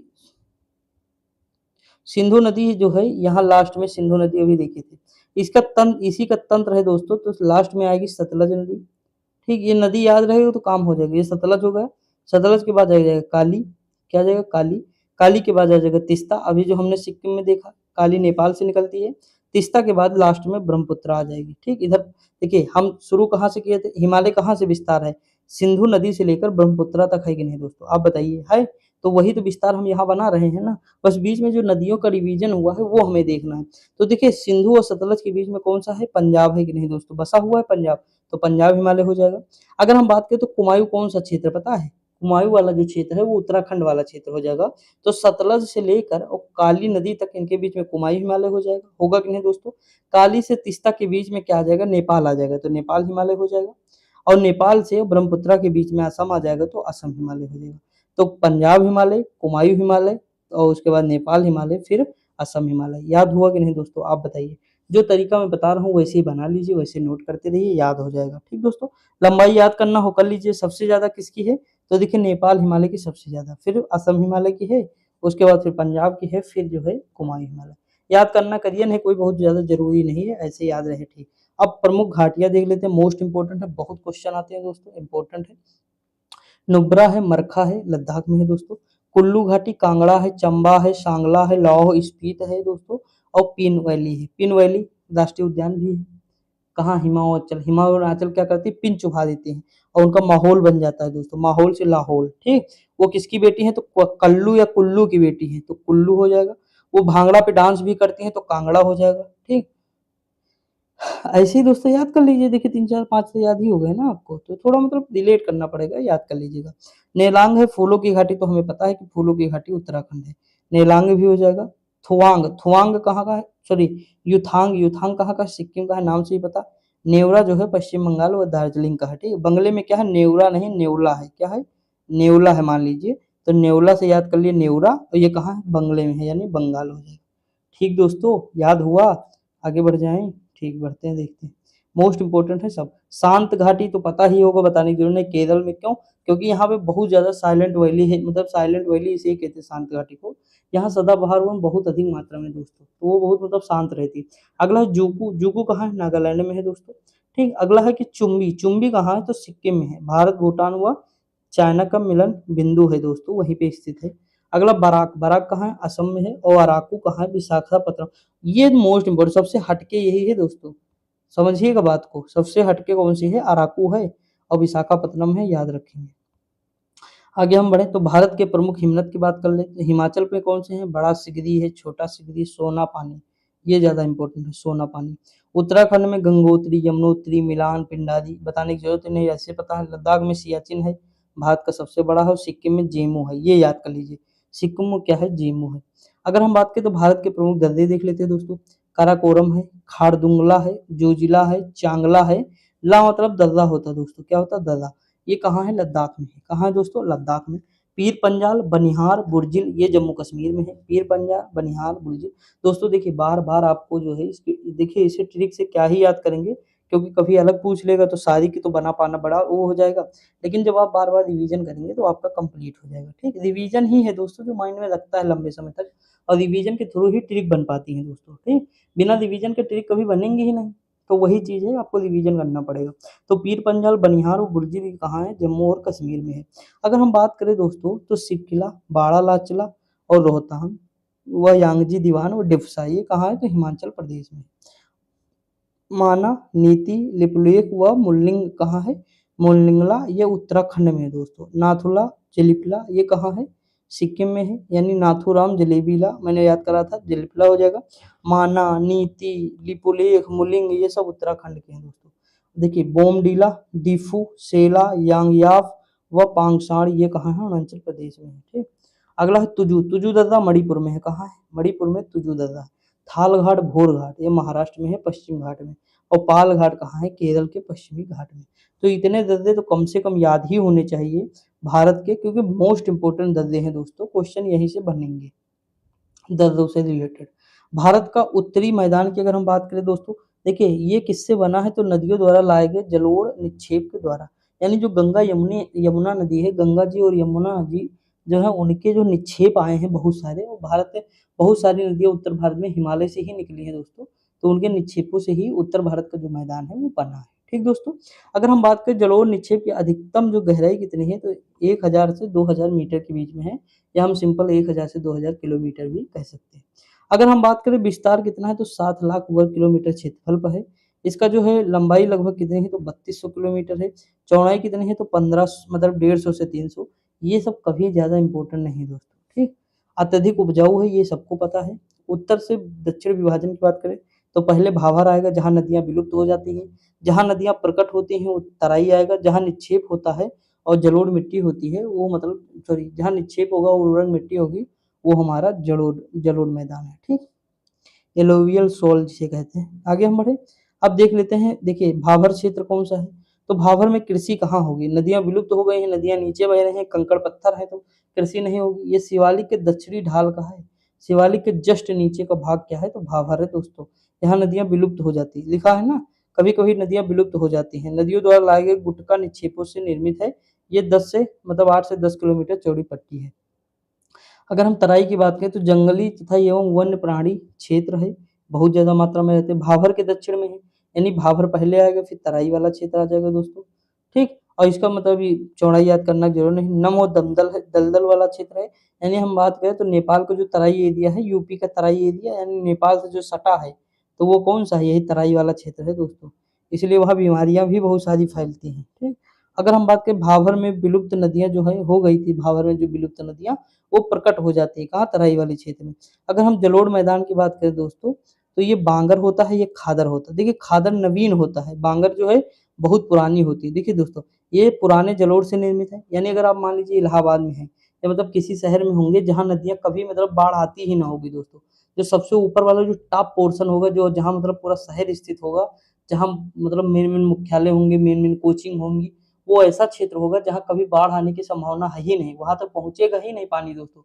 सिंधु नदी जो है यहाँ लास्ट में सिंधु नदी अभी देखी थी, इसका तंत्र इसी का तंत्र है दोस्तों, तो लास्ट में आएगी सतलज नदी। ठीक, ये नदी याद रहेगा तो काम हो जाएगा। ये सतलज हो गया, सतलज के बाद आ जाएगा काली, क्या आ जाएगा काली, काली के बाद आ जाएगा तीस्ता, अभी जो हमने सिक्किम में देखा काली नेपाल से निकलती है, तीस्ता के बाद लास्ट में ब्रह्मपुत्र आ जाएगी। ठीक, इधर देखिए हम शुरू कहाँ से किए थे, हिमालय कहाँ से विस्तार है, सिंधु नदी से लेकर ब्रह्मपुत्र तक है कि नहीं दोस्तों, आप बताइए है, तो वही तो विस्तार हम यहाँ बना रहे हैं ना, बस बीच में जो नदियों का रिवीजन हुआ है वो हमें देखना है। तो देखिए सिंधु और सतलज के बीच में कौन सा है, पंजाब है कि नहीं दोस्तों, बसा हुआ है पंजाब, तो पंजाब हिमालय हो जाएगा। अगर हम बात करें तो कुमायूं कौन सा क्षेत्र पता है, कुमायूं वाला जो क्षेत्र है वो उत्तराखंड वाला क्षेत्र हो जाएगा। तो सतलज से लेकर और काली नदी तक इनके बीच में कुमायूं हिमालय हो जाएगा, होगा कि नहीं दोस्तों। काली से तीस्ता के बीच में क्या आ जाएगा, नेपाल आ जाएगा, तो नेपाल हिमालय हो जाएगा। और नेपाल से ब्रह्मपुत्र के बीच में असम आ जाएगा, तो असम हिमालय हो जाएगा। तो पंजाब हिमालय, कुमायूं हिमालय और उसके बाद नेपाल हिमालय, फिर असम हिमालय। याद हुआ कि नहीं दोस्तों, आप बताइए। जो तरीका मैं बता रहा हूँ वैसे ही बना लीजिए, वैसे नोट करते रहिए, याद हो जाएगा। ठीक दोस्तों, लंबाई याद करना हो कर लीजिए। सबसे ज्यादा किसकी है, तो देखिए नेपाल हिमालय की सबसे ज्यादा, फिर असम हिमालय की है, उसके बाद फिर पंजाब की है, फिर जो है कुमायूं हिमालय। याद करना करिए, नहीं कोई बहुत ज्यादा जरूरी नहीं है, ऐसे याद रहे। ठीक, अब प्रमुख घाटियां देख लेते हैं, मोस्ट इंपोर्टेंट है, बहुत क्वेश्चन आते हैं दोस्तों, इंपॉर्टेंट है। नुब्रा है, मरखा है, लद्दाख में है दोस्तों। कुल्लू घाटी, कांगड़ा है, चंबा है, सांगला है, लाहौल स्पीति है दोस्तों। और पिन वैली है, पिन वैली राष्ट्रीय उद्यान भी है। कहाँ, हिमाचल, हिमाचल क्या करती है, पिन चुभा देती है और उनका माहौल बन जाता है दोस्तों, माहौल से लाहौल। ठीक, वो किसकी बेटी है, तो कल्लू या कुल्लू की बेटी है, तो कुल्लू हो जाएगा। वो भांगड़ा पे डांस भी करती है, तो कांगड़ा हो जाएगा। ठीक, ऐसे ही दोस्तों याद कर लीजिए, देखिए 3 4 5 तो याद ही हो गए ना आपको, तो थोड़ा मतलब डिलीट करना पड़ेगा, याद कर लीजिएगा। नेलांग है, फूलों की घाटी, तो हमें पता है कि फूलों की घाटी उत्तराखंड है, नेलांग भी हो जाएगा। थुआंग, थुआंग कहाँ का है, सॉरी युथांग, युथांग कहाँ का, सिक्किम का है, नाम से ही पता। नेवरा जो है पश्चिम बंगाल व दार्जिलिंग का है। ठीक, बंगले में क्या है, नेवरा नहीं नेवला है, क्या है, नेवला है मान लीजिए, तो नेवला से याद कर लिए नेवरा, और ये कहाँ है, बंगले में है, यानी बंगाल हो जाएगा। ठीक दोस्तों, याद हुआ, आगे बढ़ जाएं। ठीक, बढ़ते हैं, देखते हैं। मोस्ट इंपोर्टेंट है सब। शांत घाटी तो पता ही होगा, बताने की जरूरत नहीं, केरल में, क्यों, क्योंकि यहाँ पे बहुत ज्यादा साइलेंट वैली है, मतलब साइलेंट वैली इसे कहते हैं शांत घाटी को। यहाँ सदाबहार वन बहुत अधिक मात्रा में दोस्तों, तो वो बहुत मतलब शांत रहती है। अगला है जुकू, जुकू कहाँ है, नागालैंड में है दोस्तों। ठीक, अगला है कि चुम्बी, चुम्बी कहाँ है, तो सिक्किम में है, भारत भूटान व चाइना का मिलन बिंदु है दोस्तों, वहीं पे स्थित है। अगला बराक, बराक कहाँ है, असम में है। और अराकू कहाँ है, विशाखापट्टनम। ये मोस्ट इंपोर्टेंट, सबसे हटके यही है दोस्तों, समझिएगा बात को, सबसे हटके कौन सी है, अराकू है और विशाखापट्टनम है, याद रखेंगे। आगे हम बढ़े तो भारत के प्रमुख हिमनद की बात कर लेते हैं। हिमाचल में कौन से हैं, बड़ा सिगरी है, छोटा सिगरी, सोना पानी, ये ज्यादा इंपॉर्टेंट है, सोना पानी। उत्तराखंड में गंगोत्री, यमुनोत्री, मिलान, पिंडारी, बताने की जरूरत नहीं, ऐसे पता है। लद्दाख में सियाचिन है, भारत का सबसे बड़ा है। और सिक्किम में जेमू है, ये याद कर लीजिए, सिक्किम में क्या है, जेमू है। अगर हम बात करें तो भारत के प्रमुख दर्रे देख लेते हैं दोस्तों। काराकोरम है, खारदुंगला है, जोजिला है, चांगला है। ला मतलब दर्रा होता है दोस्तों, क्या होता है, दर्रा। ये कहाँ है, लद्दाख में है, कहाँ है दोस्तों, लद्दाख में। पीर पंजाल, बनिहार, बुर्जिल, ये जम्मू कश्मीर में है। पीर पंजाल, बनिहार, बुर्जिल। दोस्तों देखिए बार बार आपको जो है इसकी, देखिए इसे ट्रिक से क्या ही याद करेंगे, क्योंकि कभी अलग पूछ लेगा तो सारी की तो बना पाना बड़ा वो हो जाएगा। लेकिन जब आप बार बार रिवीजन करेंगे तो आपका कंप्लीट हो जाएगा। ठीक, रिवीजन ही है दोस्तों जो माइंड में रखता है लंबे समय तक, और रिवीजन के थ्रू ही ट्रिक बन पाती है दोस्तों। ठीक, बिना रिवीजन के ट्रिक कभी बनेंगे ही नहीं, तो वही चीज है, आपको रिवीजन करना पड़ेगा। तो पीर पंजाल, बनिहार और बुर्जिल कहाँ है, जम्मू और कश्मीर में है। अगर हम बात करें दोस्तों तो सिपकिला, बाड़ा लाचला और रोहतांग व यांगजी दीवान व डिफसा, ये कहाँ है, तो हिमाचल प्रदेश में। माना, नीति, लिपुलेख व मुल्लिंग कहाँ है, मुल्लिंगला, ये उत्तराखंड में है दोस्तों। नाथुला, जलिपला, ये कहाँ है, सिक्किम में है, यानी नाथुराम जलेबीला, मैंने याद करा था, जलिपला हो जाएगा। माना, नीति, लिपुलेख, मुलिंग, ये सब उत्तराखंड के हैं दोस्तों। देखिए बोमडीला, डिफू, सेला, यांगयाफ व पांगसाड़, ये कहाँ है, अरुणाचल प्रदेश में है। ठीक, अगला है तुजू, तुजू दर्रा मणिपुर में है, कहाँ है, मणिपुर में तुजू दर्रा। थाल घाट, भोर घाट ये महाराष्ट्र में है, पश्चिम घाट में। और पाल घाट कहाँ है, केरल के पश्चिमी घाट में। तो इतने दर्रे तो कम से कम याद ही होने चाहिए भारत के, क्योंकि मोस्ट इंपोर्टेंट दर्रे हैं दोस्तों, क्वेश्चन यहीं से बनेंगे दर्रों से रिलेटेड। भारत का उत्तरी मैदान की अगर हम बात करें दोस्तों, देखिए ये किससे बना है, तो नदियों द्वारा लाए गए जलोढ़ निक्षेप के द्वारा। यानी जो गंगा यमुना नदी है, गंगा जी और यमुना जी जो है उनके जो निक्षेप आए हैं बहुत सारे, और भारत में बहुत सारी नदियां उत्तर भारत में हिमालय से ही निकली है दोस्तों, तो उनके निक्षेपों से ही उत्तर भारत का जो मैदान है वो बना है। ठीक दोस्तों, अगर हम बात करें जलोढ़ निक्षेप की अधिकतम जो गहराई कितनी है, तो 1000 से 2000 मीटर के बीच में है, या हम सिंपल 1000 से 2000 किलोमीटर भी कह सकते हैं। अगर हम बात करें विस्तार कितना है, तो 7 लाख वर्ग किलोमीटर क्षेत्रफल पर है। इसका जो है लंबाई लगभग कितनी है, तो 3200 किलोमीटर है। चौड़ाई कितनी है, तो 15 मतलब 150 से 300। ये सब कभी ज़्यादा इंपॉर्टेंट नहीं दोस्तों, ठीक। अत्यधिक उपजाऊ है, ये सबको पता है। उत्तर से दक्षिण विभाजन की बात करें, तो पहले भाभर आएगा जहाँ नदियाँ विलुप्त हो जाती हैं, जहाँ नदियाँ प्रकट होती हैं वो तराई आएगा, जहाँ निक्षेप होता है और जलोढ़ मिट्टी होती है वो मतलब सॉरी जहाँ निक्षेप होगा और उर्वरक मिट्टी होगी वो हमारा जलोढ़ मैदान है, ठीक। एलोवियल सोल जिसे कहते हैं। आगे हम बढ़े, अब देख लेते हैं, देखिए भाभर क्षेत्र कौन सा है, तो भाभर में कृषि कहाँ होगी, नदियां विलुप्त हो गई हैं, नदियां नीचे बह रहे हैं, कंकड़ पत्थर है, तो कृषि नहीं होगी। ये शिवालिक के दक्षिणी ढाल का है, शिवालिक के जस्ट नीचे का भाग क्या है, तो भाभर है दोस्तों। यहाँ नदियां विलुप्त हो जाती है, लिखा है ना, कभी कभी नदियां विलुप्त हो जाती हैं। नदियों द्वारा लाए गए गुटका निक्षेपों से निर्मित है। ये 10 से मतलब 8 से 10 किलोमीटर चौड़ी पट्टी है। अगर हम तराई की बात करें, तो जंगली तथा एवं वन्य प्राणी क्षेत्र है, बहुत ज़्यादा मात्रा में रहते हैं। भाभर के दक्षिण में है, यानी भाभर पहले आएगा, फिर तराई वाला क्षेत्र आ जाएगा दोस्तों, ठीक। और इसका मतलब ये चौड़ाई याद करना जरूर नहीं। नम और दमदल है, दलदल वाला क्षेत्र है, यानी हम बात करें तो नेपाल का जो तराई एरिया है, यूपी का तराई एरिया, यानी नेपाल से जो सटा है, तो वो कौन सा है, यही तराई वाला क्षेत्र है दोस्तों। इसलिए वहाँ बीमारियां भी बहुत सारी फैलती हैं, ठीक। अगर हम बात करें भाभर में विलुप्त नदियां जो है हो गई थी, भाभर में जो विलुप्त नदियां वो प्रकट हो जाती है, कहाँ, तराई वाले क्षेत्र में। अगर हम जलोढ़ मैदान की बात करें दोस्तों, तो ये बांगर होता है, ये खादर होता है। देखिए खादर नवीन होता है, बांगर जो है बहुत पुरानी होती है। देखिए दोस्तों, ये पुराने जलोढ़ से निर्मित है, यानी अगर आप मान लीजिए इलाहाबाद में है, या मतलब किसी शहर में होंगे जहाँ नदियाँ कभी मतलब बाढ़ आती ही ना होगी दोस्तों, जो सबसे ऊपर वाला जो टॉप पोर्शन होगा, जो जहाँ मतलब पूरा शहर स्थित होगा, जहाँ मतलब मेन मेन मुख्यालय होंगे, मेन मेन कोचिंग होंगी, वो ऐसा क्षेत्र होगा जहाँ कभी बाढ़ आने की संभावना है ही नहीं, वहां तक पहुंचेगा ही नहीं पानी दोस्तों।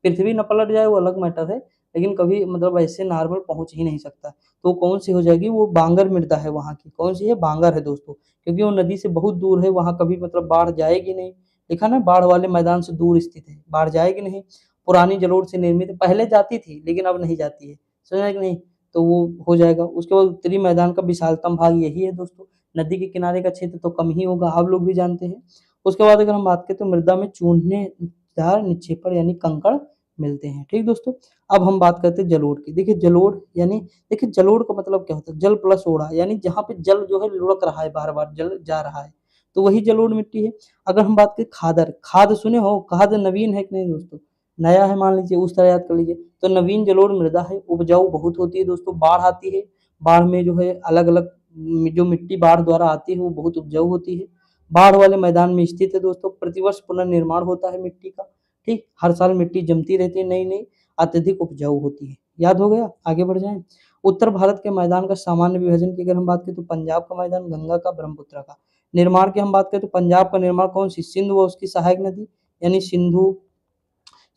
पृथ्वी न पलट जाए वो अलग मैटर है, लेकिन कभी मतलब ऐसे नॉर्मल पहुंच ही नहीं सकता। तो कौन सी हो जाएगी, वो बांगर मृदा है वहाँ की, कौन सी है, बांगर है दोस्तों, क्योंकि वो नदी से बहुत दूर है, वहाँ कभी मतलब बाढ़ जाएगी नहीं। लिखा ना, बाढ़ वाले मैदान से दूर स्थित है, बाढ़ जाएगी नहीं। पुरानी जलोढ़ से निर्मित, पहले जाती थी लेकिन अब नहीं जाती है, समझा कि नहीं। तो वो हो जाएगा। उसके बाद उत्तरी मैदान का विशालतम भाग यही है दोस्तों, नदी के किनारे का क्षेत्र तो कम ही होगा, आप लोग भी जानते हैं। उसके बाद अगर हम बात करें, तो मृदा में चूनेदार निक्षेपण यानी कंकड़ मिलते हैं, ठीक दोस्तों। अब हम बात करते हैं जलोढ़ की। देखिए जलोढ़ यानी, देखिए जलोढ़ का मतलब क्या होता है, जल प्लस ओढ़ा, यानी जहाँ पे जल जो है लुढ़क रहा है, बार बार जल जा रहा है, तो वही जलोढ़ मिट्टी है। अगर हम बात करें खादर, खाद सुने हो, खाद नवीन है कि नहीं दोस्तों, नया है मान लीजिए, उस तरह याद कर लीजिए। तो नवीन जलोढ़ मृदा है, उपजाऊ बहुत होती है दोस्तों, बाढ़ आती है, बाढ़ में जो है अलग अलग जो मिट्टी बाढ़ द्वारा आती है वो बहुत उपजाऊ होती है, बाढ़ वाले मैदान में स्थित है दोस्तों। प्रतिवर्ष पुनर्निर्माण होता है मिट्टी का, ठीक। हर साल मिट्टी जमती रहती है, नई नई, अत्यधिक उपजाऊ होती है। याद हो गया, आगे बढ़ जाएं। उत्तर भारत के मैदान का सामान्य विभाजन की अगर हम बात करें, तो पंजाब का मैदान, गंगा का, ब्रह्मपुत्र का। निर्माण की हम बात करें, तो पंजाब का निर्माण कौन सी, सिंधु व उसकी सहायक नदी, यानी सिंधु,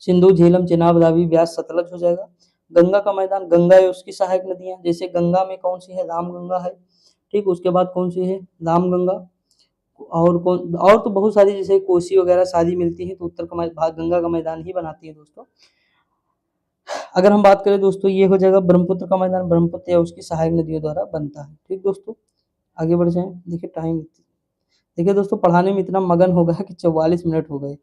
सिंधु झेलम चेनाब रावी ब्यास सतलज हो जाएगा। गंगा का मैदान, गंगा है उसकी सहायक नदियां, जैसे गंगा में कौन सी है, रामगंगा है, ठीक। उसके बाद कौन सी है, रामगंगा। और कौन, और तो बहुत सारी जैसे कोसी वगैरह सारी मिलती है, तो उत्तर का भाग गंगा का मैदान ही बनाती है दोस्तों। अगर हम बात करें दोस्तों, ये हो जाएगा ब्रह्मपुत्र का मैदान, ब्रह्मपुत्र या उसकी सहायक नदियों द्वारा बनता है, ठीक दोस्तों। आगे बढ़ जाएं। देखिए टाइम, देखिए दोस्तों पढ़ाने में इतना मगन हो गया कि 44 मिनट हो गए,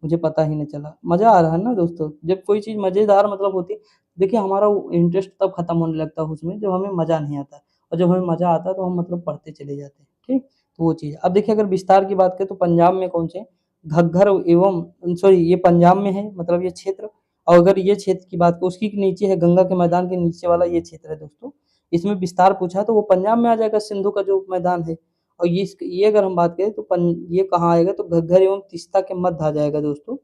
मुझे पता ही नहीं चला। मजा आ रहा है ना दोस्तों, जब कोई चीज मजेदार मतलब होती है, देखिए हमारा इंटरेस्ट तब खत्म होने लगता है उसमें जब हमें मजा नहीं आता, और जब हमें मजा आता है तो हम मतलब पढ़ते चले जाते हैं, ठीक। तो वो चीज, अब देखिए अगर विस्तार की बात करें, तो पंजाब में कौन से, घग्गर एवं सॉरी ये पंजाब में है मतलब ये क्षेत्र, और अगर ये क्षेत्र की बात करें, उसकी नीचे है, गंगा के मैदान के नीचे वाला ये क्षेत्र है दोस्तों, इसमें विस्तार पूछा तो वो पंजाब में आ जाएगा, सिंधु का जो मैदान है। और ये अगर हम बात करें, तो ये कहाँ आएगा, तो घग्गर एवं तीस्ता के मध्य आ जाएगा दोस्तों।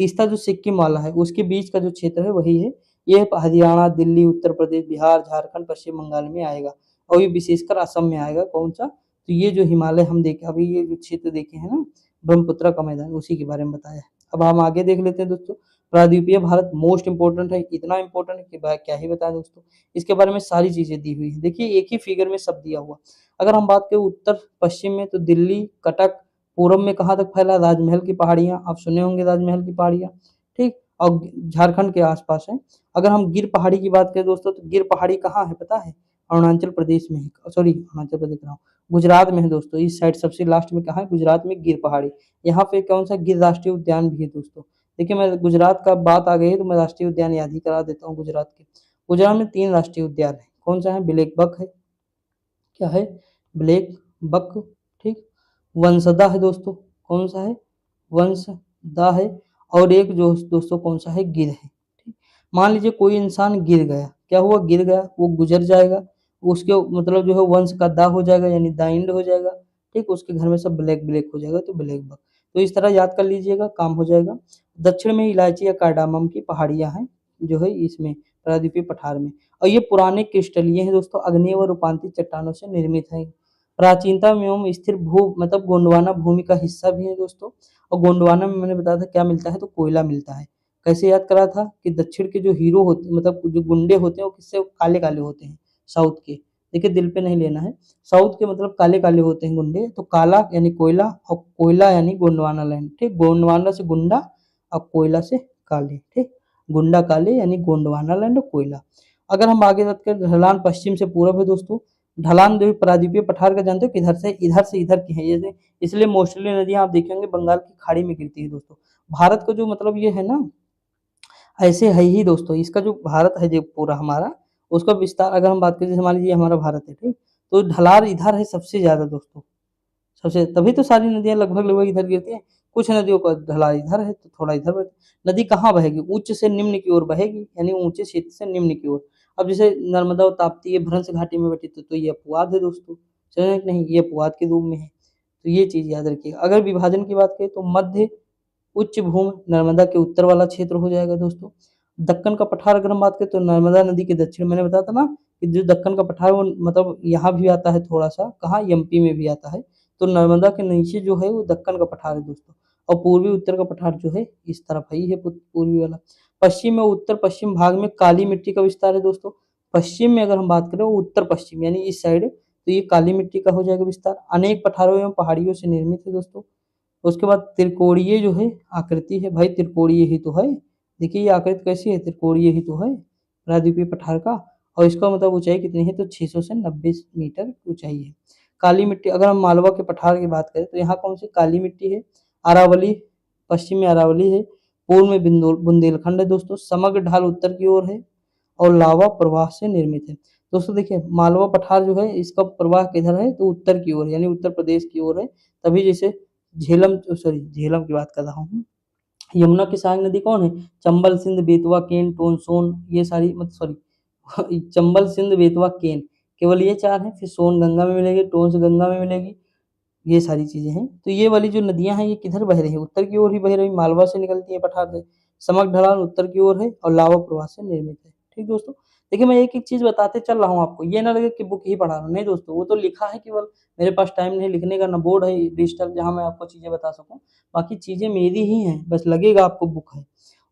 तीसरा जो सिक्किम वाला है उसके बीच का जो क्षेत्र है वही है। ये हरियाणा, दिल्ली, उत्तर प्रदेश, बिहार, झारखंड, पश्चिम बंगाल में आएगा और ये विशेषकर असम में आएगा। कौन सा? तो ये जो हिमालय हम देखे अभी, ये जो क्षेत्र देखे हैं ना, ब्रह्मपुत्र का मैदान, उसी के बारे में बताया है। अब हम आगे देख लेते हैं दोस्तों। प्रायद्वीपीय भारत मोस्ट इंपोर्टेंट है, इतना इंपोर्टेंट है कि क्या ही बताएं दोस्तों। इसके बारे में सारी चीजें दी हुई है, देखिए एक ही फिगर में सब दिया हुआ। अगर हम बात करें उत्तर पश्चिम में तो दिल्ली, कटक, पूर्व में कहाँ तक फैला? राजमहल की पहाड़ियाँ, आप सुने होंगे राजमहल की पहाड़ियाँ, ठीक। और झारखंड के आसपास है। अगर हम गिर पहाड़ी की बात करें दोस्तों तो गिर पहाड़ी कहाँ है पता है? अरुणाचल प्रदेश में है, सॉरी अरुणाचल प्रदेश रहा हूँ, गुजरात में है दोस्तों। इस साइड सबसे लास्ट में कहाँ है? गुजरात में गिर पहाड़ी। यहाँ पे कौन सा? गिर राष्ट्रीय उद्यान भी है दोस्तों। देखिए मैं गुजरात का बात आ गई है तो मैं राष्ट्रीय उद्यान याद ही करा देता हूँ गुजरात के। गुजरात में 3 राष्ट्रीय उद्यान है। कौन सा है? ब्लैक बक है, क्या है? ब्लैक बक, ठीक। वंसदा है दोस्तों। कौन सा है? वंसदा है। और एक जो दोस्तों कौन सा है? गिर है, ठीक। मान लीजिए कोई इंसान गिर गया, क्या हुआ? गिर गया, वो गुजर जाएगा, उसके मतलब जो है वंश का दा हो जाएगा, यानी दा इंड हो जाएगा, ठीक। उसके घर में सब ब्लैक ब्लैक हो जाएगा, तो ब्लैक बक। तो इस तरह याद कर लीजिएगा, काम हो जाएगा। दक्षिण में इलायची या कार्डामम की पहाड़ियां हैं जो है इसमें प्रायद्वीपीय पठार में। और ये पुराने क्रिस्टलीय हैं दोस्तों, आग्नेय व रूपांतरित चट्टानों से निर्मित है। प्राचीनता में एवं स्थिर भू मतलब गोंडवाना भूमि का हिस्सा भी है दोस्तों। और गोंडवाना में मैंने बताया था क्या मिलता है? तो कोयला मिलता है। कैसे याद करा था कि दक्षिण के जो हीरो होते मतलब जो गुंडे होते हैं वो किससे? काले काले होते हैं, साउथ के। देखिए दिल पे नहीं लेना है, साउथ के मतलब काले काले होते हैं गुंडे। तो काला यानी कोयला और कोयला यानी गोंडवाना लैंड, ठीक। गोंडवाना से गुंडा और कोयला से काले, ठीक। गुंडा काले यानी गोंडवाना लैंड और कोयला। अगर हम आगे बात करें, ढलान पश्चिम से पूरब है दोस्तों। ढलान जो प्रायद्वीपीय पठार का जानते हो किधर से? इधर से इधर की है ये, इसलिए मोस्टली नदियां आप देखेंगे बंगाल की खाड़ी में गिरती है दोस्तों। भारत का जो मतलब ये है ना, ऐसे है ही दोस्तों। इसका जो भारत है जो पूरा हमारा, उसका विस्तार अगर हम बात करें, जैसे मान लीजिए हमारा भारत है, ठीक। तो ढलान इधर है सबसे ज्यादा दोस्तों, सबसे, तभी तो सारी नदियां लगभग लगभग इधर गिरती हैं। कुछ नदियों का ढलान इधर है तो थोड़ा इधर बहे। नदी कहाँ बहेगी? उच्च से निम्न की ओर बहेगी, यानी ऊंचे क्षेत्र से निम्न की ओर। अब जैसे नर्मदा और ताप्ती ये भ्रंश घाटी में बटी तो ये अपवाद है दोस्तों, समझ रहे हैं कि नहीं? ये अपवाद के रूप में है। तो ये चीज याद रखिएगा। अगर विभाजन की बात करें तो मध्य उच्च भूमि नर्मदा के उत्तर वाला क्षेत्र हो जाएगा दोस्तों। दक्कन का पठार अगर हम बात करें तो नर्मदा नदी के दक्षिण, मैंने बताया था ना कि जो दक्कन का पठार वो मतलब यहाँ भी आता है थोड़ा सा, कहाँ? एमपी में भी आता है। तो नर्मदा के नीचे जो है वो दक्कन का पठार है दोस्तों। और पूर्वी उत्तर का पठार जो है इस तरफ ही है, पूर्वी वाला। पश्चिम में उत्तर पश्चिम भाग में काली मिट्टी का विस्तार है दोस्तों। पश्चिम में अगर हम बात करें वो उत्तर पश्चिम यानी इस साइड, तो ये काली मिट्टी का हो जाएगा विस्तार। अनेक पठारों एवं पहाड़ियों से निर्मित है दोस्तों। उसके बाद त्रिकोणीय जो है आकृति है, भाई त्रिकोणीय ही तो है। देखिए ये आकृति कैसी है? त्रिकोणीय ही तो है प्रायद्वीपीय पठार का। और इसका मतलब ऊंचाई कितनी है? तो 600 से 90 मीटर ऊंचाई है। काली मिट्टी, अगर हम मालवा के पठार की बात करें तो यहाँ कौन सी काली मिट्टी है? अरावली, पश्चिम में अरावली है, पूर्व में बुंदेलखंड है दोस्तों। समग्र ढाल उत्तर की ओर है और लावा प्रवाह से निर्मित है दोस्तों। देखिए मालवा पठार जो है इसका प्रवाह किधर है? तो उत्तर की ओर यानी उत्तर प्रदेश की ओर है। तभी जैसे झेलम, सॉरी झेलम की बात कर रहा हूँ। यमुना की सहायक नदी कौन है? चंबल, सिंध, बेतवा, केन, टोन, सोन, ये सारी मतलब सॉरी चंबल, सिंध, बेतवा, केन, केवल ये 4 हैं। फिर सोन गंगा में मिलेगी, टोन्स गंगा में मिलेगी, ये सारी चीजें हैं। तो ये वाली जो नदियां हैं ये किधर बह रही है? उत्तर की ओर ही बह रही, मालवा से निकलती है पठार से। समग्र ढलान उत्तर की ओर है और लावा प्रवाह से निर्मित है, ठीक दोस्तों। देखिए मैं एक एक चीज बताते चल रहा हूँ आपको, ये ना लगे कि बुक ही पढ़ा रहा हूँ, नहीं दोस्तों, वो तो लिखा है, केवल मेरे पास टाइम नहीं लिखने का, ना बोर्ड है डिजिटल जहाँ मैं आपको चीजें बता सकूँ। बाकी चीजें मेरी ही हैं, बस लगेगा आपको बुक है।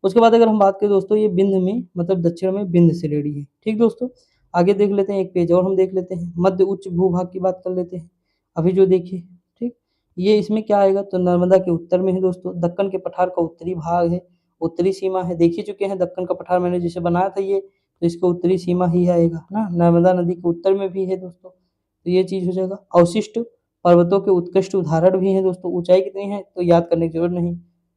उसके बाद अगर हम बात करें दोस्तों, ये बिंद में मतलब दक्षिण में बिंद श्रेणी है, ठीक दोस्तों। आगे देख लेते हैं, एक पेज और हम देख लेते हैं, मध्य उच्च भूभाग की बात कर लेते हैं। अभी जो देखिए, ठीक, ये इसमें क्या आएगा? तो नर्मदा के उत्तर में है दोस्तों। दक्कन के पठार का उत्तरी भाग है, उत्तरी सीमा है, देख ही चुके हैं दक्कन का पठार मैंने जिसे बनाया था ये, तो इसका उत्तरी सीमा ही आएगा ना, नर्मदा नदी के उत्तर में भी है दोस्तों। तो ये चीज हो जाएगा। अवशिष्ट पर्वतों के उत्कृष्ट उदाहरण भी है दोस्तों। ऊंचाई कितनी है? तो याद करने की जरूरत नहीं,